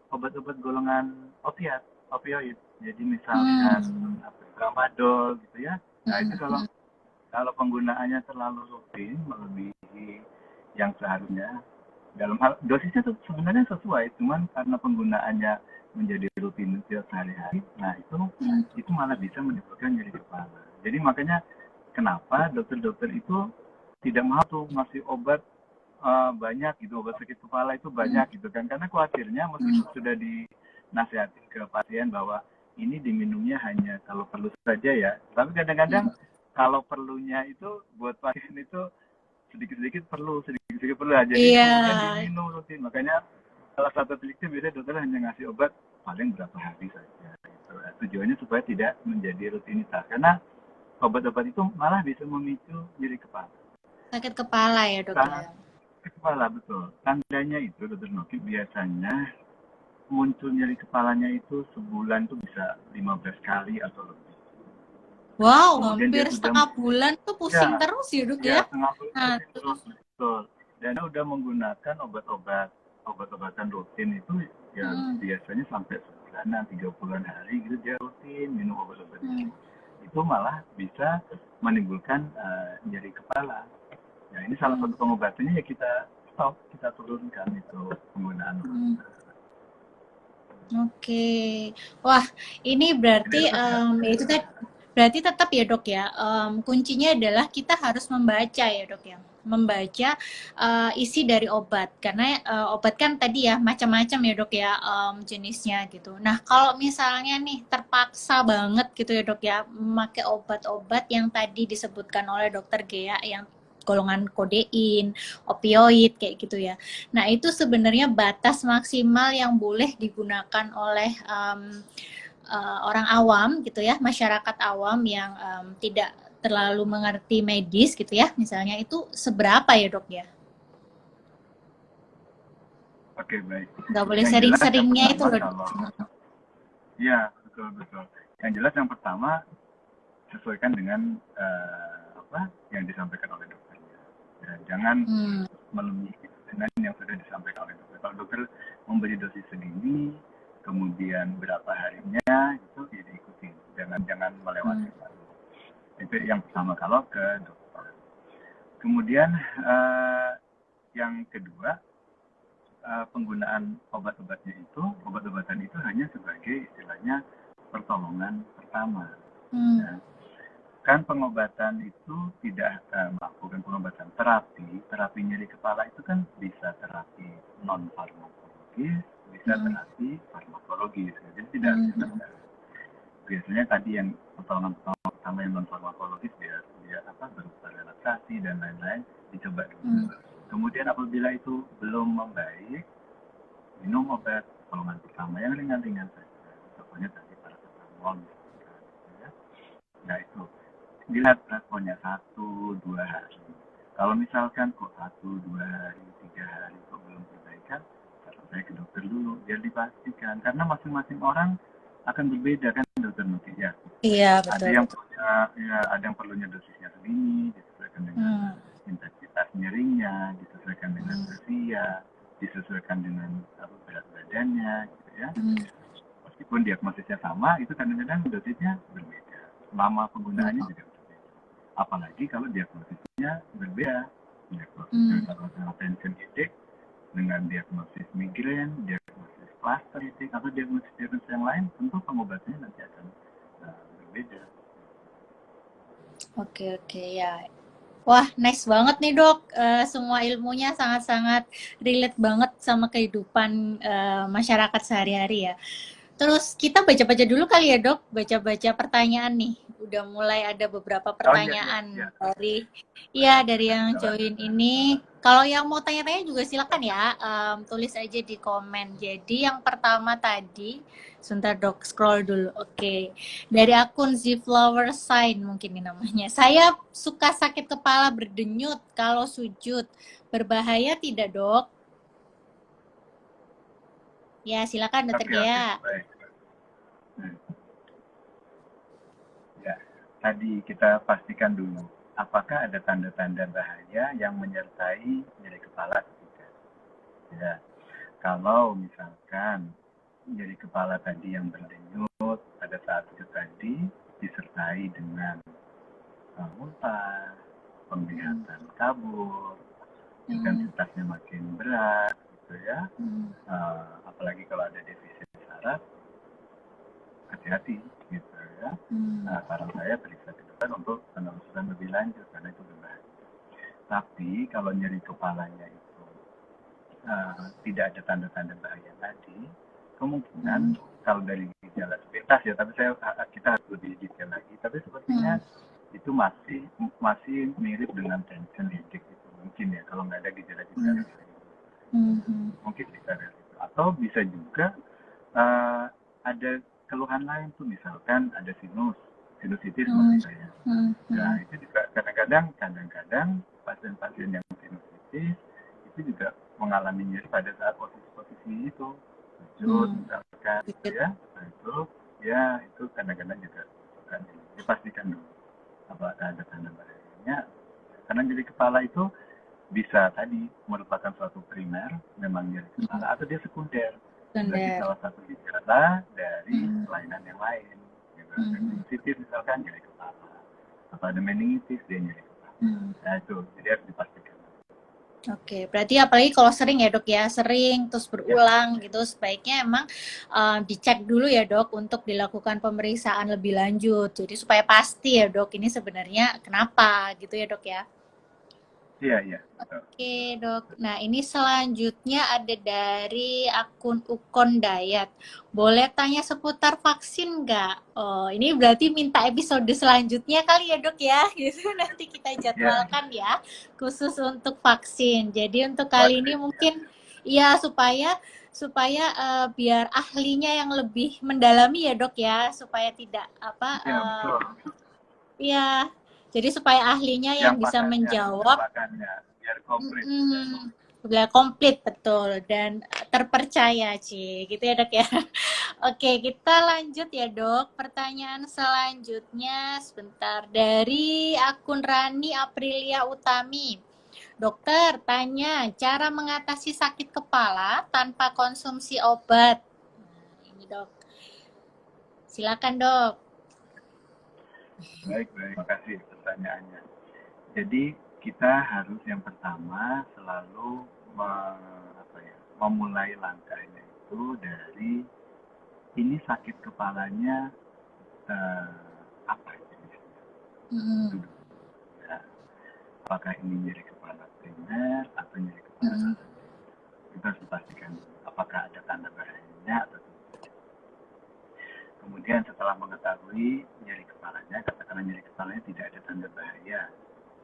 obat-obat golongan opioid. Jadi misalkan tramadol gitu ya. Nah itu kalau penggunaannya terlalu rutin, melebihi yang seharusnya, dalam hal dosisnya tuh sebenarnya sesuai, cuman karena penggunaannya menjadi rutinitas sehari-hari, nah itu malah bisa menimbulkan nyeri kepala. Jadi makanya kenapa dokter-dokter itu tidak mau tuh ngasih obat banyak gitu, obat sakit kepala itu banyak gitu kan, karena khawatirnya meskipun sudah dinasihatin ke pasien bahwa ini diminumnya hanya kalau perlu saja ya, tapi kadang-kadang kalau perlunya itu buat pasien itu sedikit-sedikit perlu aja, jadi kemudian diminum rutin. Makanya salah satu triknya biasanya dokter hanya ngasih obat paling berapa hari saja gitu. Tujuannya supaya tidak menjadi rutinitas, karena obat-obat itu malah bisa memicu nyeri kepala. Sakit kepala ya dok ya? Kepala, betul. Tandanya itu dokter Noki, biasanya muncul nyeri kepalanya itu sebulan tuh bisa 15 kali atau lebih. Wow, kemudian hampir setengah bulan tuh pusing terus ya dok ya? Setengah bulan pusing terus, betul. Dan dia udah menggunakan obat-obatan rutin itu ya biasanya sampai sebulanan, 30-an hari gitu dia rutin minum obat-obat itu malah bisa menimbulkan nyeri kepala. Ya ini salah satu pengobatannya ya kita turunkan itu penggunaan obat. Oke. Wah, ini berarti itu tadi Berarti tetap ya dok ya, kuncinya adalah kita harus membaca ya dok ya, membaca isi dari obat, karena obat kan tadi ya macam-macam ya dok ya, jenisnya gitu. Nah kalau misalnya nih terpaksa banget gitu ya dok ya, memakai obat-obat yang tadi disebutkan oleh dokter Gea yang golongan kodein, opioid kayak gitu ya. Nah itu sebenarnya batas maksimal yang boleh digunakan oleh orang awam gitu ya, masyarakat awam yang tidak terlalu mengerti medis gitu ya, misalnya itu seberapa ya dok ya? Oke, baik. Nggak boleh Yang jelas yang sering-seringnya itu pertama loh. kalau iya, betul betul. Yang jelas yang pertama sesuaikan dengan apa yang disampaikan oleh dokternya. Ya, jangan Hmm. melebihi dengan yang sudah disampaikan oleh dokter. Kalau dokter memberi dosis segini, kemudian berapa harinya itu ya diikuti. Jangan melewati. Hmm. Itu yang pertama kalau ke dokter. Kemudian yang kedua, penggunaan obat-obatan itu hanya sebagai istilahnya pertolongan pertama. Hmm. Ya. Kan pengobatan itu tidak melakukan pengobatan terapi nyeri kepala itu kan bisa terapi non farmakologis, bisa Hmm. terapi farmakologis. Jadi tidak harus Hmm. berbeda. Biasanya tadi yang pertolongan pertama yang non farmakologis dia apa berupa relaksasi dan lain-lain dicoba dulu. Hmm. Kemudian apabila itu belum membaik, minum obat pertolongan pertama yang ringan-ringan saja. Contohnya tadi paracetamol misalkan. Ya. Nah itu dilihat responnya 1-2 hari. Kalau misalkan kok 1-2 hari, 3 hari kok belum perbaikan, saran saya ke dokter dulu biar dipastikan. Karena masing-masing orang akan berbeda kan dokter Muti ya. Iya Ada betul yang betul. punya ya, ada yang perlunya dosisnya segini disesuaikan dengan Hmm. intensitas nyerinya, disesuaikan dengan Hmm. usia, disesuaikan dengan berat badannya gitu ya. Hmm. Meskipun diagnosisnya sama, itu kadang-kadang dosisnya berbeda. Lama penggunaannya juga berbeda. Apalagi kalau diagnosisnya berbeda. Diagnosisnya Hmm. misalnya tension headache dengan diagnosis migrain, diagnosis cluster headache, atau diagnosis yang lain, tentu pengobatannya nanti akan berbeda. Oke oke ya. Wah, nice banget nih dok. Semua ilmunya sangat-sangat relate banget sama kehidupan masyarakat sehari-hari ya. Terus kita baca-baca dulu kali ya dok, baca-baca pertanyaan nih. Udah mulai ada beberapa Oh iya, iya, iya. pertanyaan dari, ya Baik, dari yang silakan. join ini. Kalau yang mau tanya-tanya juga silakan ya, tulis aja di komen. Jadi yang pertama tadi, sebentar dok, scroll dulu. Oke, dari akun Zflower Sign mungkin ini namanya. Saya suka sakit kepala berdenyut kalau sujud. Berbahaya tidak dok? Ya silakan dokter Oke, oke, Gea. baik. Hmm. Ya, tadi kita pastikan dulu, apakah ada tanda-tanda bahaya yang menyertai nyeri kepala atau tidak. Ya, kalau misalkan nyeri kepala tadi yang berdenyut pada saat itu tadi disertai dengan muntah, Hmm. penglihatan kabur, Hmm. intensitasnya makin berat, gitu ya. Hmm. Apalagi kalau ada defisit saraf, hati-hati gitu ya. Hmm. Nah, saran saya periksa ke dokter untuk penelusuran lebih lanjut karena itu berbahaya. Tapi kalau nyeri kepalanya itu tidak ada tanda-tanda bahaya tadi, kemungkinan Hmm. kalau dari gejala sepintas ya, tapi kita harus lebih detail lagi. Tapi sepertinya Hmm. itu masih mirip dengan tension headache itu mungkin ya kalau nggak ada gejala-gejala Hmm. lain. Hmm. Mungkin bisa dari itu. Atau bisa juga ada keluhan lain tuh misalkan ada sinusitis Hmm. maksud saya. Hmm. Nah Hmm. itu juga kadang-kadang pasien-pasien yang sinusitis itu juga mengalami nyeri pada saat posisi-posisi itu sujud Hmm. misalkan gitu Dikit. ya. Nah itu ya itu kadang-kadang juga akan dipastikan dulu apakah ada tanda bahayanya karena nyeri kepala itu bisa tadi merupakan suatu primer, memang nyeri Hmm. kepala, atau dia sekunder sebagai Sekunder. salah satu gejala dari Hmm. kelainan yang lain. Gitu. Ada Hmm. sinusitis misalkan nyeri kepala, atau ada meningitis dia nyeri kepala. Hmm. Nah itu, jadi harus dipastikan. Oke, berarti apalagi kalau sering ya dok ya, sering terus Ya, berulang gitu, sebaiknya emang dicek dulu ya dok untuk dilakukan pemeriksaan lebih lanjut. Jadi supaya pasti ya dok, ini sebenarnya kenapa gitu ya dok ya. iya, iya, betul. Oke dok, nah ini selanjutnya ada dari akun Ukon Dayat. Boleh tanya seputar vaksin nggak? Oh, ini berarti minta episode selanjutnya kali ya dok ya, gitu nanti kita Iya, jadwalkan ya, khusus untuk vaksin. Jadi untuk kali ini vaksin. mungkin ya supaya supaya biar ahlinya yang lebih mendalami ya dok ya, supaya tidak apa Iya, betul. ya, jadi supaya ahlinya yang Yang bisa pakannya, yang menjawab. pakannya, biar komplit. Udah komplit betul dan terpercaya Ci, gitu ya dok ya. Oke, kita lanjut ya dok. Pertanyaan selanjutnya sebentar dari akun Rani Aprilia Utami. Dokter, tanya cara mengatasi sakit kepala tanpa konsumsi obat. Nah, ini dok. Silakan dok. Baik, baik. Terima kasih pertanyaannya. Jadi kita harus yang pertama selalu memulai langkahnya itu dari ini sakit kepalanya eh, apa jenisnya itu Mm-mm. dulu ya. Apakah ini nyeri kepala primer atau nyeri kepala Mm-mm. sekundер? Kita harus pastikan apakah ada tanda bahayanya atau tidak. Kemudian setelah mengetahui nyeri kepalanya, katakanlah nyeri kepalanya tidak ada tanda bahaya,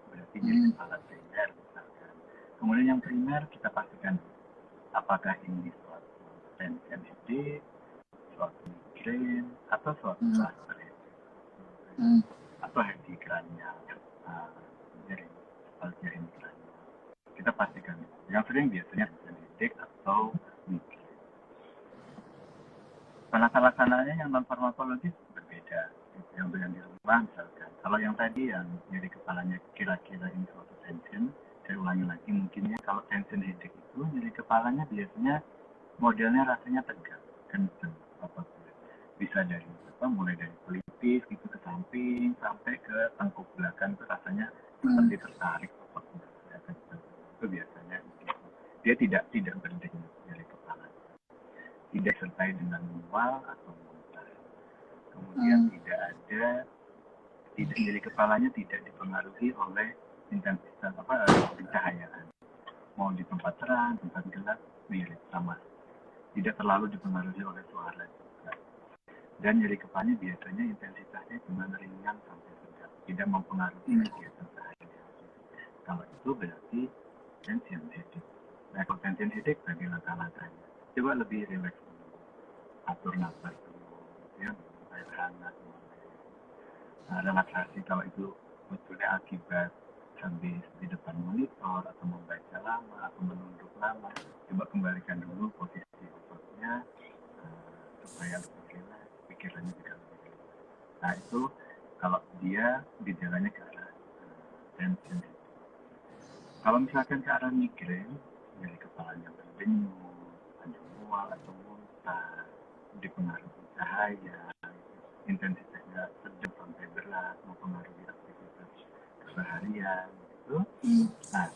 berarti nyeri Mm-mm. kepala primer misalkan. Kemudian yang primer kita pastikan apakah ini suatu tension headache, suatu migrain, atau suatu Mm-mm. cluster headache, Mm-mm. atau headache cranial, uh, nyeri kepala ini cranial. Kita pastikan itu. Yang sering biasanya tension headache atau migrain. Laksana-laksananya yang non farmakologis berbeda. Yang di rumah misalkan. Kalau yang tadi yang nyeri kepalanya kira-kira ini suatu tension, saya ulangi lagi mungkinnya kalau tension headache itu nyeri kepalanya biasanya modelnya rasanya tegang, kenceng, apapun. Bisa dari mulai dari pelipis gitu ke samping sampai ke tengkuk belakang itu rasanya seperti tertarik apapun. Ya, kenceng. Itu biasanya gitu. Dia tidak berdenyut nyeri kepala, tidak disertai dengan mual atau muntah. Kemudian Mm-mm. tidak nyeri kepalanya tidak dipengaruhi oleh intensitas pencahayaan. Mau di tempat terang, tempat gelap, mirip sama. Tidak terlalu dipengaruhi oleh suara juga. Dan nyeri kepalanya biasanya intensitasnya cuma ringan sampai sedang, tidak mempengaruhi kegiatan sehari-hari. Kalau itu berarti tension headache. Nah, kalau tension headache bagi langkah-langkahnya. Coba lebih rileks dulu, atur nafas dulu, ya, air hangat, relaksasi kalau itu sebetulnya akibat habis di depan monitor atau membaca lama atau menunduk lama, coba kembalikan dulu posisi ototnya supaya lebih rileks, pikirannya juga lebih rileks. Nah itu kalau dia gejalanya ke arah tension. Kalau misalkan ke arah migrain, dari kepalanya berdenyut, ada mual atau muntah, dipengaruhi cahaya, intensitasnya sedang sampai berat, mempengaruhi aktivitas keseharian, gitu. Nah,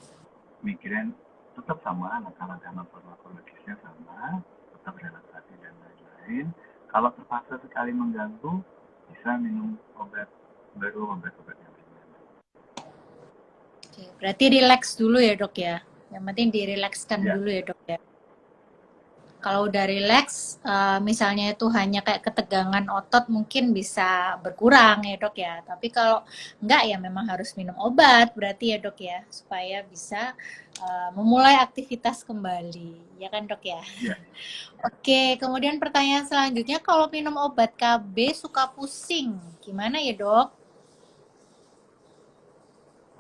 migrain tetap sama, langkah-langkah farmakologisnya sama, tetap relaksasi dan lain-lain. Kalau terpaksa sekali mengganggu, bisa minum obat baru, obat-obat yang ringan. Oke, berarti relax dulu ya dok ya. Yang penting dirilekskan Ya, dulu ya dok ya. Kalau udah relax, misalnya itu hanya kayak ketegangan otot mungkin bisa berkurang ya dok ya. Tapi kalau enggak ya memang harus minum obat berarti ya dok ya. Supaya bisa memulai aktivitas kembali. Ya kan dok ya. ya. Oke, kemudian pertanyaan selanjutnya kalau minum obat KB suka pusing. Gimana ya dok?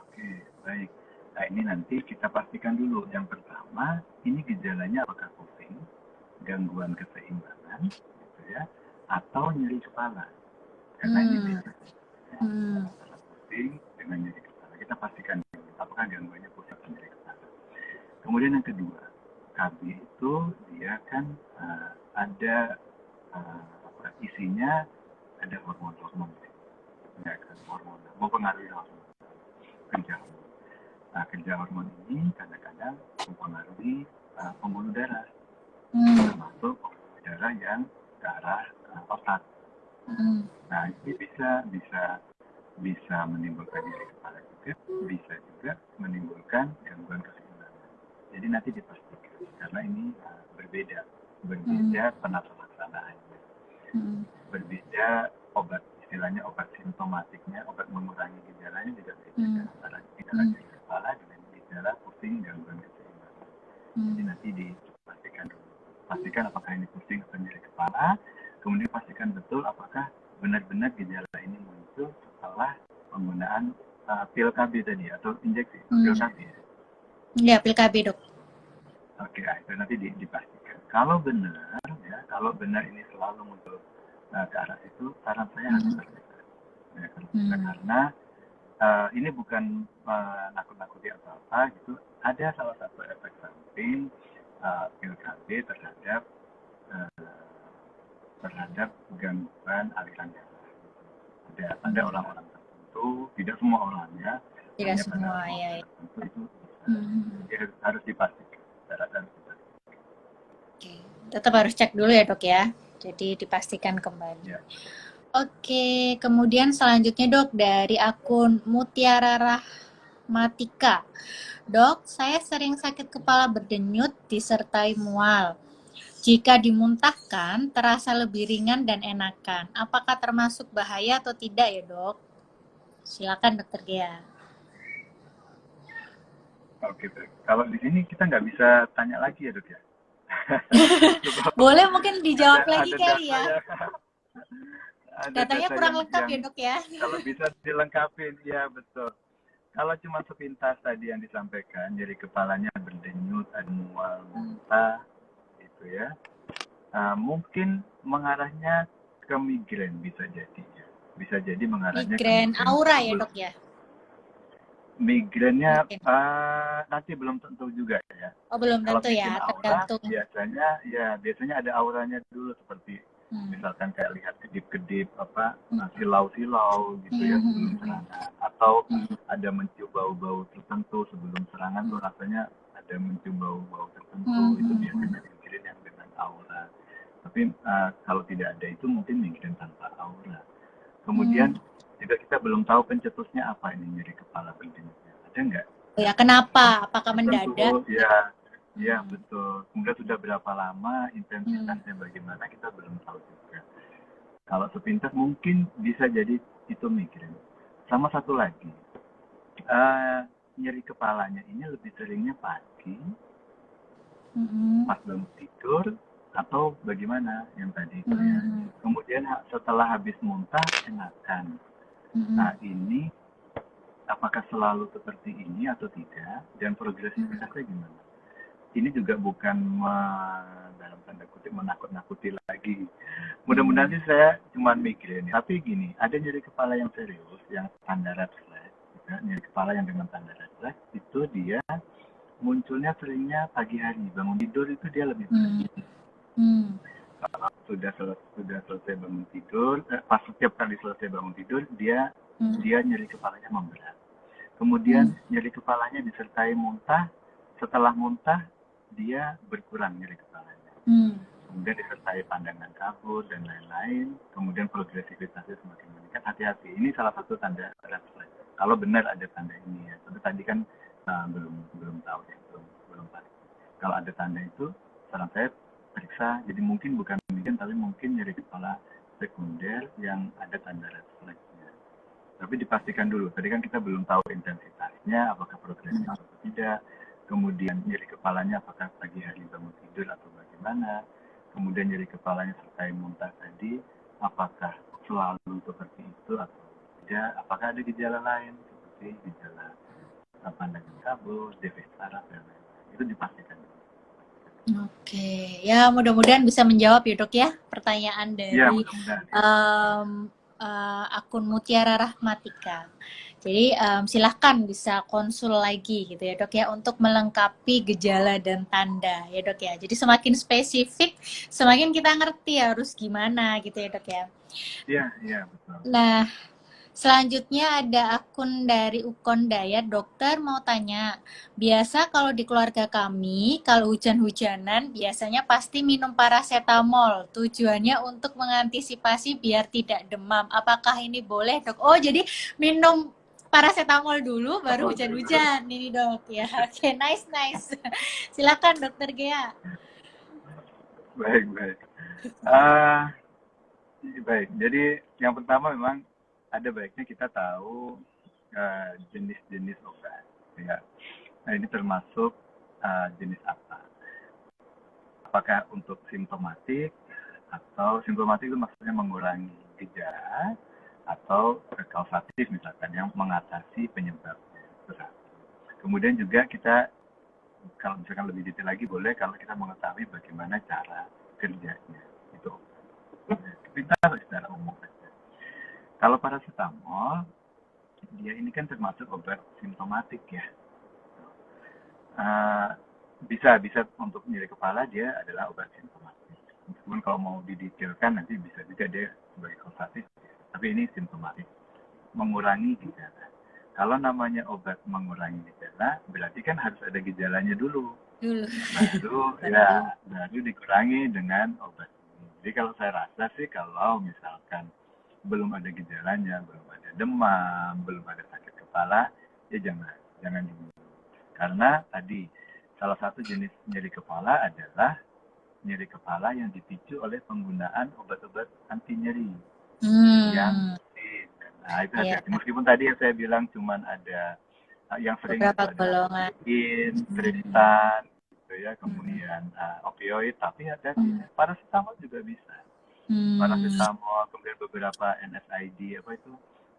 Oke, baik. Nah, ini nanti kita pastikan dulu. Yang pertama, ini gejalanya apakah pusing, gangguan keseimbangan, gitu ya, atau nyeri kepala. Karena ini Hmm. beda. Hmm. Antara pusing dengan nyeri kepala. Kita pastikan dulu, apakah gangguannya pusing atau nyeri kepala. Kemudian yang kedua, KB itu dia kan ada isinya ada hormon-hormon, ya kan, hormon, mempengaruhi hormon kerja. Nah, kerja hormon ini kadang-kadang mempengaruhi pembuluh darah, Hmm. termasuk pembuluh darah yang ke arah otak. Hmm. Nah, ini bisa menimbulkan nyeri kepala juga, bisa juga menimbulkan gangguan keseimbangan. Jadi nanti dipastikan, karena ini berbeda penata laksanaannya, Hmm. berbeda obat, istilahnya obat simptomatiknya, obat mengurangi gejalanya juga beda Hmm. antara gejala nyeri kepala dengan gejala pusing gangguan keseimbangan. Jadi nanti dipastikan dulu, pastikan apakah ini pusing atau nyeri kepala, kemudian pastikan betul apakah benar-benar gejala ini muncul setelah penggunaan pil KB tadi atau injeksi pil KB. Ya, pil KB, Dok. Oke, itu nanti dipastikan. Kalau benar ini selalu muncul ke arah itu, saran saya harus periksa. Ya, karena ini bukan nakut-nakuti apa-apa gitu. Ada salah satu efek samping pil KB terhadap gangguan aliran darah. Ada orang-orang tertentu, tidak semua orang ya. Tidak Hanya pada semua, orang ya. tertentu itu jadi harus dipastikan. Oke, tetap harus cek dulu ya, Dok ya. Jadi dipastikan kembali. Ya. Oke, kemudian selanjutnya, Dok, dari akun Mutiara Rahmatika. Dok, saya sering sakit kepala berdenyut disertai mual. Jika dimuntahkan, terasa lebih ringan dan enakan. Apakah termasuk bahaya atau tidak ya, Dok? Silakan, Dokter Gea. Oke, kalau di sini kita nggak bisa tanya lagi ya, Dok ya. Boleh mungkin dijawab lagi kali ya. Datanya kurang lengkap ya, Dok ya. Kalau bisa dilengkapin, ya betul. Kalau cuma sepintas tadi yang disampaikan, nyeri kepalanya berdenyut, ada mual, muntah, gitu ya. Mungkin mengarahnya ke migrain bisa jadi ya. Bisa jadi mengarahnya migrain ke migrain aura ya, Dok ya. Migrainnya nanti belum tentu juga ya. Oh, belum Kalau tentu ya, aura, tergantung. biasanya ada auranya dulu seperti misalkan kayak lihat kedip-kedip silau-silau gitu ya sebelum serangan, atau ada mencium bau-bau tertentu sebelum serangan tuh rasanya ada mencium bau-bau tertentu, itu biasanya migrain yang dengan aura. Tapi kalau tidak ada itu mungkin migrain tanpa aura. Kemudian juga kita belum tahu pencetusnya apa ini nyeri kepala berdenyutnya, ada nggak? Ya, kenapa? Apakah mendadak? Ya betul. Kemudian sudah berapa lama, intensitasnya bagaimana, kita belum tahu juga. Kalau sepintas mungkin bisa jadi itu migrain. Sama satu lagi, nyeri kepalanya ini lebih seringnya pagi, pas bangun tidur, atau bagaimana yang tadi itu ya. Kemudian setelah habis muntah enakan. Nah ini apakah selalu seperti ini atau tidak, dan progresivitasnya gimana? Ini juga bukan dalam tanda kutip menakut-nakuti lagi. Mudah-mudahan sih saya cuma migrain. Tapi gini, ada nyeri kepala yang serius, yang tanda red flag. Ya, nyeri kepala yang dengan tanda red flag itu dia munculnya seringnya pagi hari. Bangun tidur itu dia lebih berat. Sudah selesai bangun tidur, pas setiap kali selesai bangun tidur dia nyeri kepalanya memberat. Kemudian nyeri kepalanya disertai muntah. Setelah muntah dia berkurang nyeri kepalanya. Kemudian disertai pandangan kabur dan lain-lain. Kemudian progresivitasnya semakin meningkat. Hati-hati, ini salah satu tanda red flag. Kalau benar ada tanda ini ya. Tapi tadi kan belum tahu ya, belum pasti. Kalau ada tanda itu, saran saya periksa. Jadi mungkin bukan migrain, tapi mungkin nyeri kepala sekunder yang ada tanda red flagnya. Tapi dipastikan dulu. Tadi kan kita belum tahu intensitasnya, apakah progresif atau tidak. Kemudian nyeri kepalanya apakah pagi hari bangun tidur atau bagaimana. Kemudian nyeri kepalanya sertai muntah tadi, apakah selalu seperti itu atau tidak. Apakah ada gejala lain seperti gejala pandangan kabur, defek saraf dan lain-lain. Itu dipastikan dulu. Oke, ya mudah-mudahan bisa menjawab ya, Dok ya, pertanyaan dari akun Mutiara Rahmatika. Jadi silahkan bisa konsul lagi gitu ya, Dok ya, untuk melengkapi gejala dan tanda ya, Dok ya. Jadi semakin spesifik, semakin kita ngerti harus gimana gitu ya, Dok ya. Iya betul. Nah, Selanjutnya ada akun dari Ukon Dayat, dokter mau tanya, biasa kalau di keluarga kami, kalau hujan-hujanan biasanya pasti minum paracetamol. Tujuannya untuk mengantisipasi biar tidak demam. Apakah ini boleh, Dok? Oh, jadi minum paracetamol dulu baru hujan-hujan ini, Dok. Ya, oke, nice, nice. Silakan, Dokter Gea. Baik, baik. Ah, baik. Jadi yang pertama memang ada baiknya kita tahu jenis-jenis obat. Ya. Nah, ini termasuk jenis apa? Apakah untuk simptomatik atau simptomatik itu maksudnya mengurangi gejala atau kausatif misalkan yang mengatasi penyebabnya. Itu satu. Kemudian juga kita kalau misalkan lebih detail lagi boleh kalau kita mengetahui bagaimana cara kerjanya itu kita secara umum saja. Kalau paracetamol dia ini kan termasuk obat simptomatik ya. Uh, bisa untuk nyeri kepala dia adalah obat simptomatik. Meskipun kalau mau didetailkan nanti bisa juga dia sebagai kausatif, tapi ini simptomatik, mengurangi gejala. Kalau namanya obat mengurangi gejala, berarti kan harus ada gejalanya dulu. Baru dikurangi dengan obat ini. Jadi kalau saya rasa sih kalau misalkan belum ada gejalanya, belum ada demam, belum ada sakit kepala, ya jangan diminum. Karena tadi salah satu jenis nyeri kepala adalah nyeri kepala yang dipicu oleh penggunaan obat-obat anti nyeri yang nah itu hati-hati. Meskipun tadi yang saya bilang cuman ada yang sering beberapa itu golongan Tristan gitu ya, kemudian opioid, tapi ada paracetamol juga bisa. Paracetamol, kemudian beberapa NSAID apa itu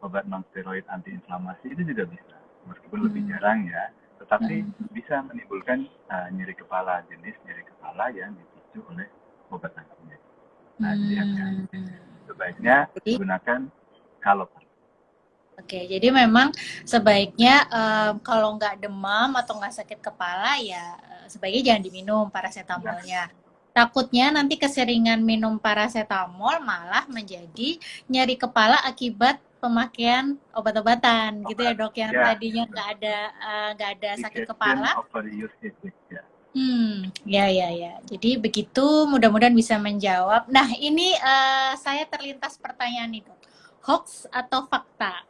obat non steroid anti inflamasi itu juga bisa. Meskipun lebih jarang ya, tetapi bisa menimbulkan nyeri kepala, jenis nyeri kepala yang dipicu oleh obat anti nyeri. Nah, jadi hati-hati. Sebaiknya gunakan kalau perlu. Oke, jadi memang sebaiknya kalau nggak demam atau nggak sakit kepala ya sebaiknya jangan diminum paracetamolnya. Takutnya nanti keseringan minum paracetamol malah menjadi nyeri kepala akibat pemakaian obat-obatan, gitu ya dok, yang tadinya nggak ada sakit kepala. Ya. Jadi begitu, mudah-mudahan bisa menjawab. Nah, ini saya terlintas pertanyaan nih dok. Hoax atau fakta?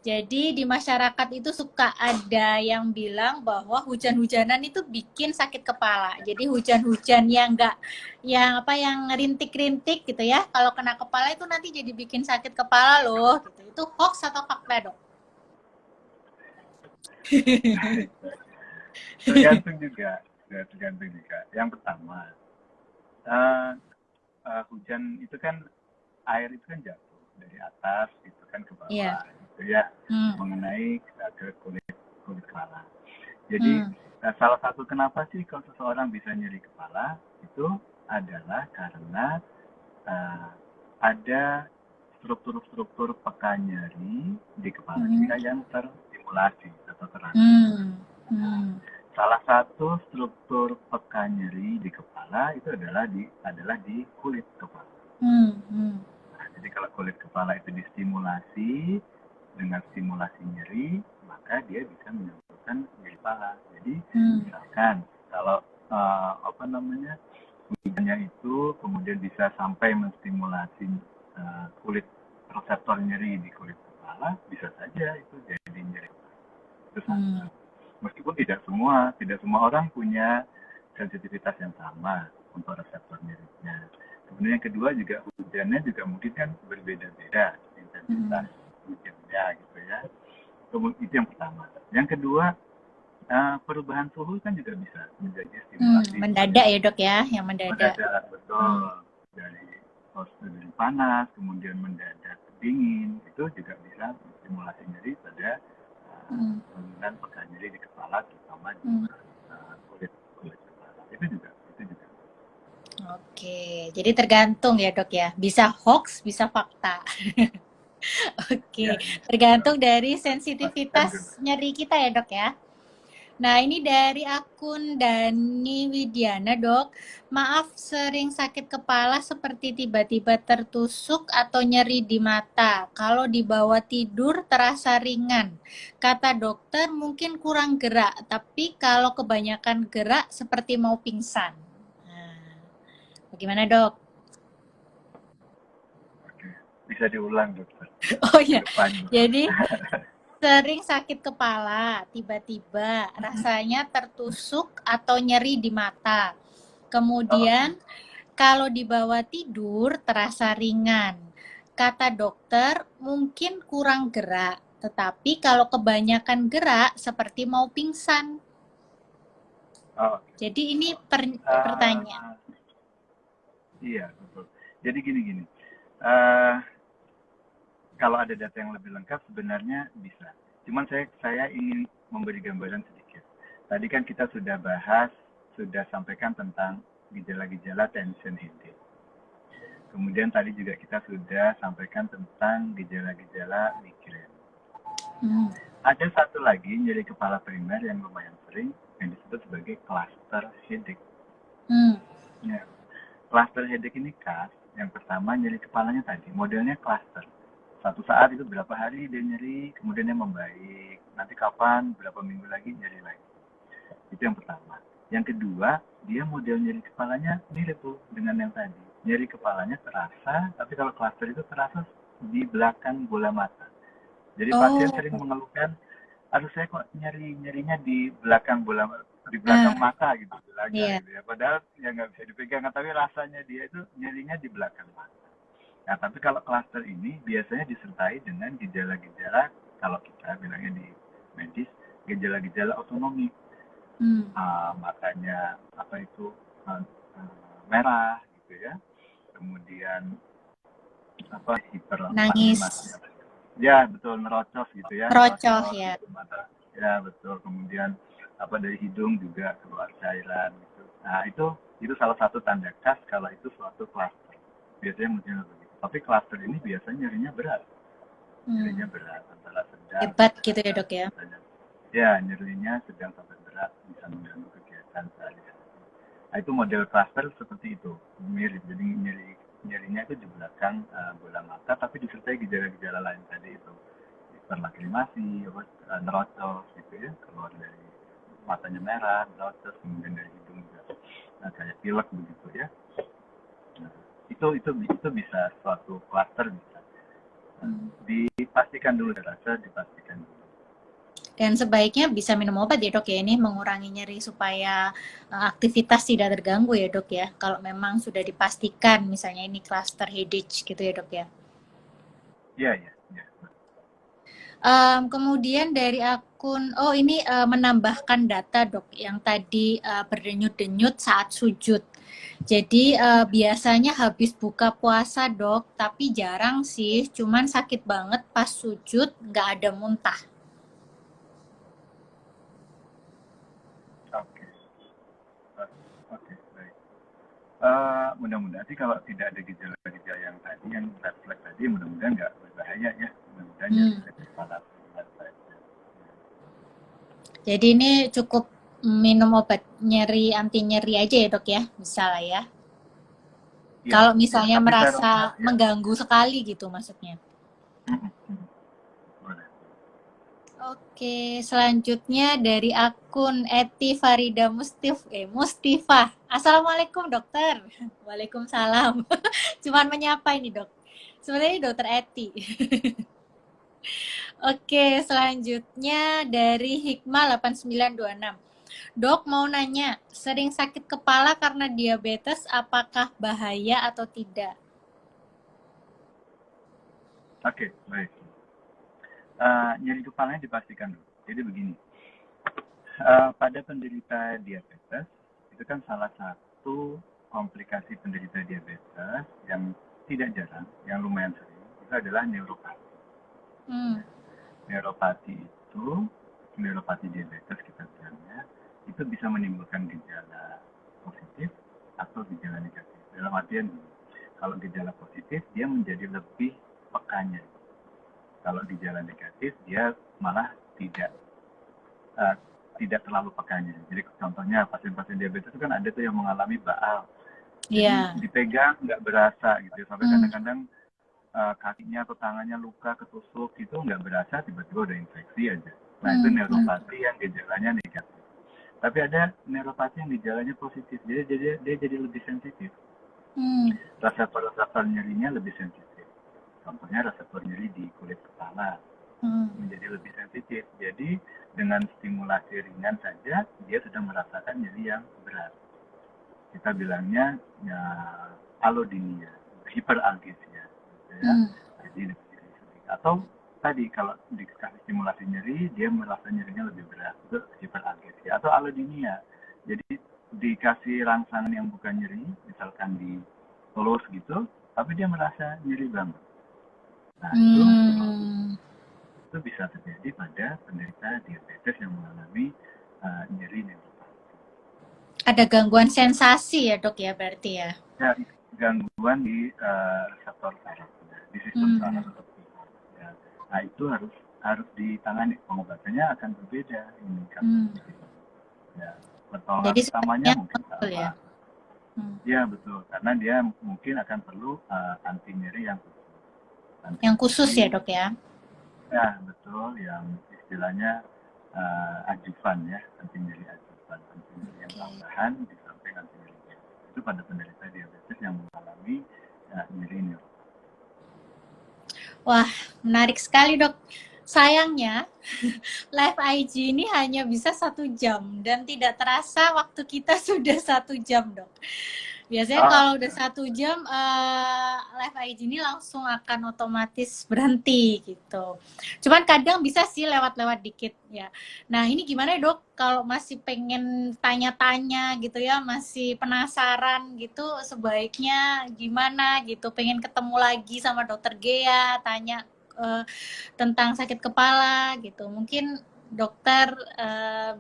Jadi di masyarakat itu suka ada yang bilang bahwa hujan-hujanan itu bikin sakit kepala. Jadi hujan-hujan yang rintik-rintik gitu ya. Kalau kena kepala itu nanti jadi bikin sakit kepala loh. Gitu. Itu hoax atau fakta dok? Tergantung juga. Yang pertama, hujan itu kan air itu kan jatuh dari atas itu kan ke bawah gitu ya, mengenai ke kulit kepala. Jadi salah satu kenapa sih kalau seseorang bisa nyeri kepala itu adalah karena ada struktur-struktur peka nyeri di kepala kita yang terstimulasi atau terangkat. Salah satu struktur peka nyeri di kepala itu adalah di kulit kepala. Nah, jadi kalau kulit kepala itu distimulasi dengan stimulasi nyeri, maka dia bisa menyebabkan nyeri kepala. Jadi misalkan kalau hujannya itu kemudian bisa sampai menstimulasi kulit reseptor nyeri di kulit kepala, bisa saja itu jadi nyeri kepala. Itu satu. Meskipun tidak semua orang punya sensitivitas yang sama untuk reseptor nyerinya. Kemudian yang kedua juga hujannya juga mungkin kan berbeda-beda intensitas hujannya gitu ya. Kemudian itu yang pertama. Yang kedua perubahan suhu kan juga bisa menjadi stimulasi. Mendadak ya dok ya, yang mendadak. Betul. Dari panas kemudian mendadak dingin itu juga bisa stimulasi nyeri pada dan peka nyeri di kepala terutama di kulit kepala. Itu juga. Oke, jadi tergantung ya dok ya, bisa hoax, bisa fakta. Oke, tergantung dari sensitivitas nyeri kita ya dok ya. Nah, ini dari akun Dani Widiana, Dok. Maaf, sering sakit kepala seperti tiba-tiba tertusuk atau nyeri di mata. Kalau dibawa tidur terasa ringan. Kata dokter mungkin kurang gerak, tapi kalau kebanyakan gerak seperti mau pingsan. Nah, bagaimana, Dok? Oke. Bisa diulang, dokter, Oh ke ya, depannya. jadi sering sakit kepala, tiba-tiba rasanya tertusuk atau nyeri di mata. Oh, oke. Kemudian kalau dibawa tidur terasa ringan. Kata dokter mungkin kurang gerak, tetapi kalau kebanyakan gerak seperti mau pingsan. Oh, oke. Jadi ini pertanyaan. Ah, iya, betul. Jadi gini-gini. Eh, kalau ada data yang lebih lengkap sebenarnya bisa. Cuman saya ingin memberi gambaran sedikit. Tadi kan kita sudah bahas, sudah sampaikan tentang gejala-gejala tension headache. Kemudian tadi juga kita sudah sampaikan tentang gejala-gejala migrain. Hmm. Ada satu lagi nyeri kepala primer yang lumayan sering yang disebut sebagai cluster headache. Hmm. Ya, cluster headache ini khas. Yang pertama nyeri kepalanya tadi, modelnya cluster. Satu saat itu berapa hari dia nyeri, kemudian dia membaik. Nanti kapan, berapa minggu lagi nyeri lagi. Itu yang pertama. Yang kedua, dia model nyeri kepalanya mirip tuh dengan yang tadi. Nyeri kepalanya terasa, tapi kalau cluster itu terasa di belakang bola mata. Jadi pasien Oh, sering mengeluhkan, aduh saya kok nyerinya di belakang bola, di belakang nah, mata gitu bilangnya iya. gitu ya. Padahal ya nggak bisa dipegang, tapi rasanya dia itu nyerinya di belakang mata. Nah, tapi kalau klaster ini biasanya disertai dengan gejala-gejala, kalau kita bilangnya di medis, gejala-gejala otonomi. Hmm. Matanya apa itu merah gitu ya. Kemudian apa Nangis, hiperemfatimasi, ya betul, nerocos gitu ya, merocoh nerocos ya. gitu mata, ya betul. Kemudian apa dari hidung juga keluar cairan gitu. Nah itu salah satu tanda khas kalau itu suatu klaster, biasanya munculnya begitu. Tapi klaster ini biasanya nyerinya Hmm. berat antara sedang Hebat sampai gitu ya, dengan Dok ya. misalnya, ya nyerinya sedang sampai berat, bisa mengganggu kegiatan sehari-hari. Nah, itu model cluster seperti itu, mirip. Jadi nyerinya itu di belakang bola mata, tapi disertai gejala-gejala lain tadi itu, hiperlakrimasi, nerocos gitu ya, keluar dari matanya merah, nerocos, kemudian dari hidung juga, kayak pilek begitu ya. Nah, itu bisa suatu cluster bisa. Nah, Hmm. dipastikan dulu, saya rasa dipastikan dulu. Dan sebaiknya bisa minum obat ya, Dok ya, ini mengurangi nyeri supaya aktivitas tidak terganggu ya, Dok ya. Kalau memang sudah dipastikan misalnya ini cluster headache gitu ya, Dok ya. Iya, iya, iya. Kemudian dari akun, oh ini menambahkan data, Dok, yang tadi berdenyut-denyut saat sujud. Jadi biasanya habis buka puasa, Dok, tapi jarang sih, cuman sakit banget pas sujud, nggak ada muntah. Oke, oke, baik. Mudah-mudahan sih kalau tidak ada gejala-gejala yang tadi, yang red flag tadi, mudah-mudahan nggak berbahaya ya. Mudah-mudahan nyeri Hmm. kepala ringan saja. Jadi ini cukup minum obat nyeri anti nyeri aja ya, Dok ya, bisa lah ya. Iya, Kalau iya. misalnya Tapi saya merasa rasa ya. mengganggu sekali gitu maksudnya. Boleh. Oke, selanjutnya dari akun Eti Farida Mustifah. Assalamualaikum dokter. Waalaikumsalam. Cuman menyapa ini dok. Sebenarnya dokter Eti. Oke, selanjutnya dari Hikmah 8926. Dok mau nanya, sering sakit kepala karena diabetes apakah bahaya atau tidak? Oke, baik. Nyeri kepalanya dipastikan dulu. Jadi begini, pada penderita diabetes, itu kan salah satu komplikasi penderita diabetes yang tidak jarang, yang lumayan sering, itu adalah neuropati. Hmm. Neuropati itu, neuropati diabetes kita bilangnya, itu bisa menimbulkan gejala positif atau gejala negatif. Dalam artian, kalau gejala positif, dia menjadi lebih pekanya. Kalau gejala negatif, dia malah tidak uh, tidak terlalu pekanya. Jadi contohnya pasien-pasien diabetes itu kan ada tuh yang mengalami baal. Jadi Iya. dipegang nggak berasa gitu, sampai Hmm. kadang-kadang kakinya atau tangannya luka ketusuk gitu nggak berasa, tiba-tiba udah infeksi aja. Nah itu neuropati yang gejalanya negatif. Tapi ada neuropati yang gejalanya positif, dia jadi lebih sensitif. Hmm. Reseptor nyerinya lebih sensitif. Contohnya reseptor nyeri di kulit kepala menjadi lebih sensitif. Jadi dengan stimulasi ringan saja dia sudah merasakan nyeri yang berat. Kita bilangnya ya, alodinia, hiperalgesia, gitu ya. Jadi atau tadi kalau dikasih stimulasi nyeri dia merasa nyerinya lebih berat, itu hiperalgesia atau alodinia. Jadi dikasih rangsangan yang bukan nyeri, misalkan di pelus gitu, tapi dia merasa nyeri banget. Nah itu bisa terjadi pada penderita diabetes yang mengalami nyeri neuropati. Ada gangguan sensasi ya dok ya berarti ya? Ya, gangguan di reseptor saraf, di sistem saraf. Ya. Nah itu harus ditangani, pengobatannya akan berbeda ini kan. Ya, pertolongan Jadi utamanya sebenarnya mungkin betul sama. ya? Ya betul, karena dia mungkin akan perlu anti nyeri yang khusus. Yang khusus ya dok ya? Ya betul, yang istilahnya adjuvan ya, anti nyeri adjuvan, anti nyeri yang tambahan di samping anti nyeri. Itu pada penderita diabetes yang mengalami nyeri neuropati. Wah, menarik sekali dok. Sayangnya, live IG ini hanya bisa 1 jam dan tidak terasa waktu kita sudah 1 jam dok. Biasanya kalau udah 1 jam, live IG ini langsung akan otomatis berhenti gitu. Cuman kadang bisa sih lewat-lewat dikit ya. Nah ini gimana ya dok? Kalau masih pengen tanya-tanya gitu ya, masih penasaran gitu, sebaiknya gimana gitu? Pengen ketemu lagi sama dokter Gea, tanya tentang sakit kepala gitu. Mungkin dokter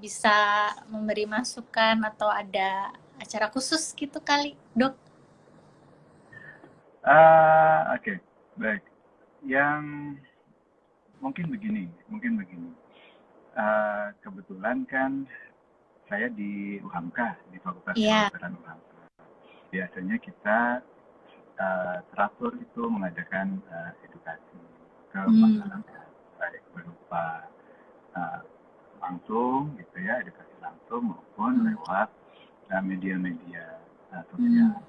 bisa memberi masukan atau ada acara khusus gitu kali, dok? Oke, baik. Yang mungkin begini. Kebetulan kan saya di UHAMKA, di Fakultas Kedokteran UHAMKA. Biasanya kita teratur itu mengadakan edukasi ke masyarakat, baik berupa langsung gitu ya, edukasi langsung maupun lewat media-media sosial.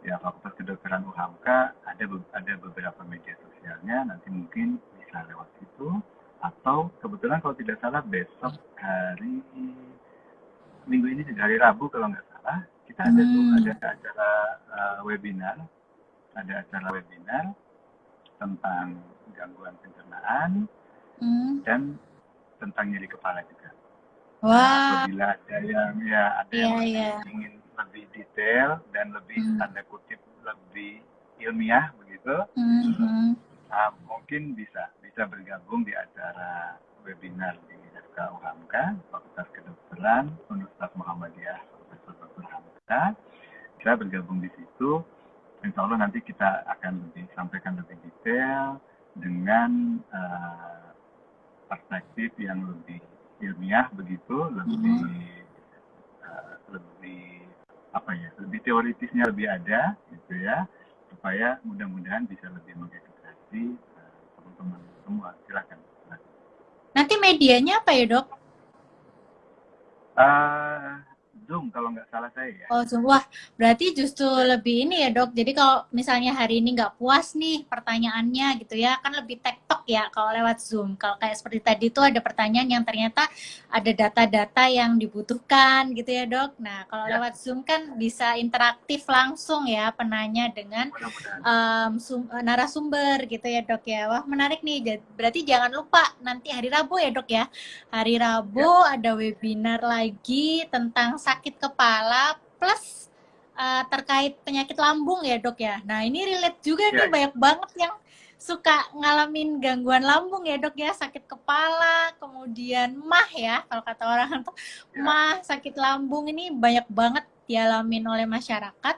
Ya Fakultas Kedokteran UHAMKA ada beberapa media sosialnya, nanti mungkin bisa lewat situ, atau kebetulan kalau tidak salah besok minggu ini hari Rabu kalau nggak salah kita ada acara webinar tentang gangguan pencernaan dan tentang nyeri kepala juga. Nah, apabila ada yang ingin lebih detail dan lebih tanda kutip lebih ilmiah begitu, mungkin bisa bergabung di acara webinar di FKUHAMKA, Fakultas Kedokteran Universitas Muhammadiyah Profesor Dr. Hamka. Bisa bergabung di situ. Insya Allah nanti kita akan sampaikan lebih detail dengan perspektif yang lebih ilmiah begitu, lebih teoritisnya lebih ada gitu ya, supaya mudah-mudahan bisa lebih mengedukasi teman-teman semua. Silakan. Nanti medianya apa ya dok? Zoom kalau nggak salah saya ya. Oh Zoom, wah berarti justru lebih ini ya dok. Jadi kalau misalnya hari ini nggak puas nih pertanyaannya gitu ya, kan lebih tektok ya kalau lewat Zoom. Kalau kayak seperti tadi tuh ada pertanyaan yang ternyata ada data-data yang dibutuhkan gitu ya dok. Nah kalau lewat Zoom kan bisa interaktif langsung ya penanya dengan narasumber gitu ya dok ya. Wah menarik nih. Berarti jangan lupa nanti hari Rabu ya dok ya. Hari Rabu ada webinar lagi tentang sakit kepala plus terkait penyakit lambung ya dok ya. Nah ini relate juga nih banyak banget yang suka ngalamin gangguan lambung ya dok ya, sakit kepala, kemudian mah ya kalau kata orang tuh mah, sakit lambung ini banyak banget dialamin oleh masyarakat.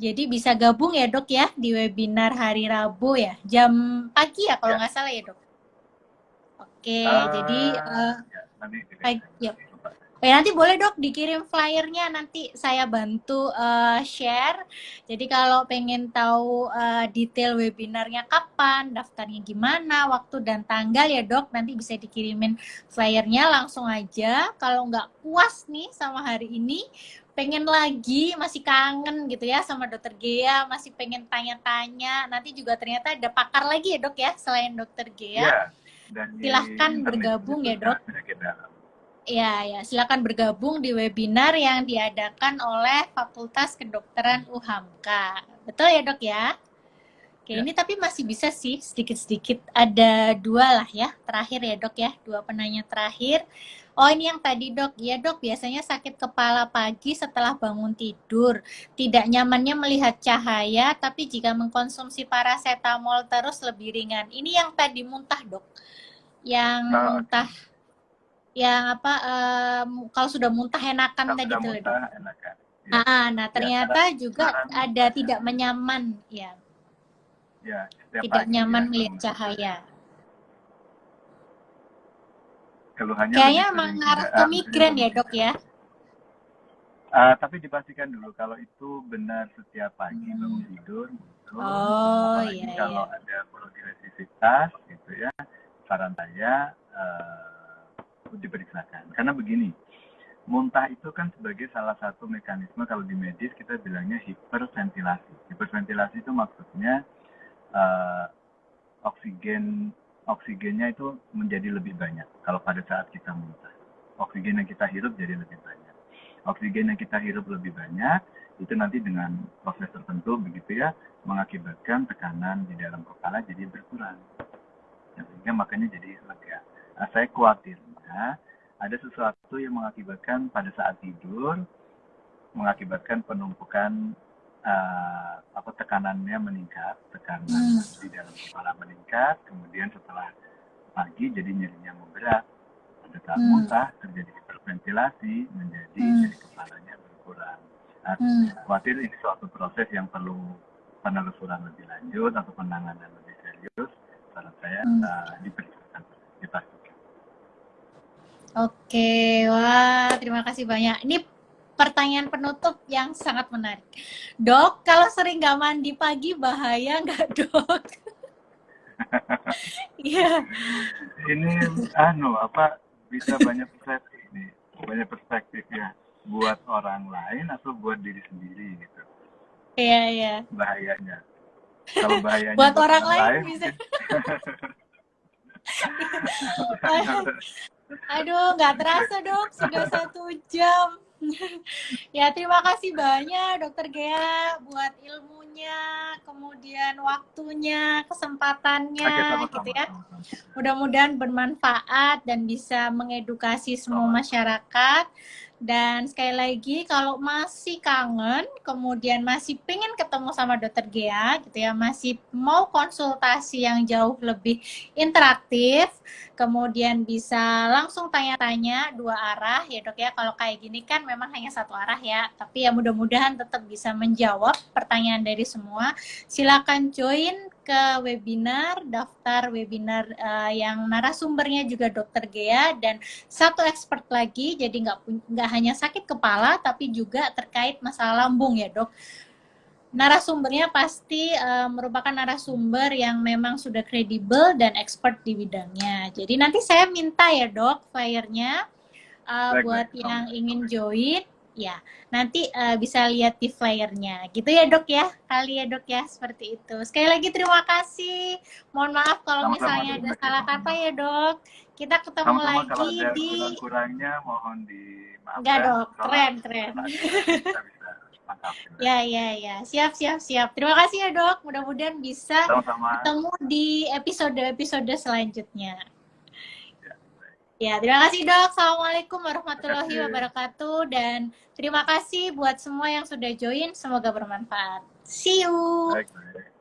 Jadi bisa gabung ya dok ya di webinar hari Rabu ya, jam pagi ya kalau nggak salah ya dok. Oke, jadi nanti Baik, dikirim. yuk. Nanti boleh dok dikirim flyernya, nanti saya bantu share. Jadi kalau pengen tahu detail webinarnya kapan, daftarnya gimana, waktu dan tanggal ya dok, nanti bisa dikirimin flyernya langsung aja. Kalau nggak puas nih sama hari ini, pengen lagi, masih kangen gitu ya sama dokter Gea, masih pengen tanya-tanya, nanti juga ternyata ada pakar lagi ya dok ya, selain dokter Gea. Ya, dan di Silahkan internet bergabung ya juga dok. penyakit dalam. Ya, silakan bergabung di webinar yang diadakan oleh Fakultas Kedokteran UHAMKA. Betul ya, Dok ya? Oke, Ya. ini tapi masih bisa sih sedikit-sedikit. Ada dua lah ya, terakhir ya, Dok ya. Dua penanya terakhir. Oh, ini yang tadi, Dok. Ya, Dok, biasanya sakit kepala pagi setelah bangun tidur. Tidak nyamannya melihat cahaya, tapi jika mengkonsumsi paracetamol terus lebih ringan. Ini yang tadi muntah, Dok. Yang muntah yang apa kalau sudah muntah enakan Kalau tadi sudah tuh loh, Dok. muntah, enakan. Ya. Nah Ya, ternyata juga saran ada saya, tidak menyaman ya, ya setiap tidak pagi nyaman ya melihat bangun tidur cahaya. keluhannya Kayaknya lebih emang sering ngarah tidak ke maksudnya migrain bangun ya, Dok tidur. ya. Tapi dipastikan dulu kalau itu benar setiap pagi bangun tidur muncul, Oh apalagi iya iya. kalau ada progresivitas gitu ya, saran saya diperiksakan. Karena begini, muntah itu kan sebagai salah satu mekanisme kalau di medis kita bilangnya hiperventilasi. Hiperventilasi itu maksudnya eh, oksigennya itu menjadi lebih banyak kalau pada saat kita muntah. Oksigen yang kita hirup jadi lebih banyak. Oksigen yang kita hirup lebih banyak itu nanti dengan proses tertentu begitu ya mengakibatkan tekanan di dalam kepala jadi berkurang. Sehingga makanya jadi lega. Nah, saya khawatirnya ada sesuatu yang mengakibatkan pada saat tidur mengakibatkan penumpukan tekanannya meningkat, tekanan di dalam kepala meningkat, kemudian setelah pagi jadi nyerinya memberat. Pada saat muntah terjadi hiperventilasi menjadi nyeri kepalanya berkurang. Nah, khawatir ini suatu proses yang perlu penelusuran lebih lanjut atau penanganan lebih serius. Saran saya diperiksakan, dipastikan. Oke, wah terima kasih banyak. Ini pertanyaan penutup yang sangat menarik. Dok, kalau sering nggak mandi pagi bahaya nggak, Dok? Iya. Ini bisa banyak perspektif ya buat orang lain atau buat diri sendiri gitu Iya, iya. bahayanya. Kalau bahayanya Buat buat orang orang lain lain bisa. mungkin Aduh, nggak terasa dok, sudah 1 jam. Ya, terima kasih banyak Dokter Gea buat ilmunya, kemudian waktunya, Oke, kesempatannya, gitu sama-sama, ya. sama-sama. Mudah-mudahan bermanfaat dan bisa mengedukasi semua Sama-sama. masyarakat. Dan sekali lagi, kalau masih kangen, kemudian masih pengen ketemu sama Dokter Gea, gitu ya, masih mau konsultasi yang jauh lebih interaktif, kemudian bisa langsung tanya-tanya 2 arah ya dok ya. Kalau kayak gini kan memang hanya 1 arah ya, tapi ya mudah-mudahan tetap bisa menjawab pertanyaan dari semua. Silakan join ke webinar, daftar webinar yang narasumbernya juga Dokter Gea dan satu expert lagi, jadi nggak hanya sakit kepala tapi juga terkait masalah lambung ya dok. Narasumbernya pasti merupakan narasumber yang memang sudah kredibel dan expert di bidangnya. Jadi nanti saya minta ya dok flyernya buat yang ingin join, ya nanti bisa lihat di flyernya. Gitu ya dok ya, kali ya dok ya, seperti itu. Sekali lagi terima kasih. Mohon maaf kalau Sama-sama, misalnya ada Dok. salah kata ya dok. Kita ketemu Sama-sama, kalau lagi ada di... kurang-kurangnya mohon Enggak dimaafkan. dok, keren keren. Kita bisa tangkapin. Ya. Siap. Terima kasih ya dok. Mudah-mudahan bisa Sama-sama. ketemu di episode-episode selanjutnya. Ya, Ya, terima kasih dok. Assalamualaikum warahmatullahi wabarakatuh. Dan terima kasih buat semua yang sudah join. Semoga bermanfaat. See you. baik.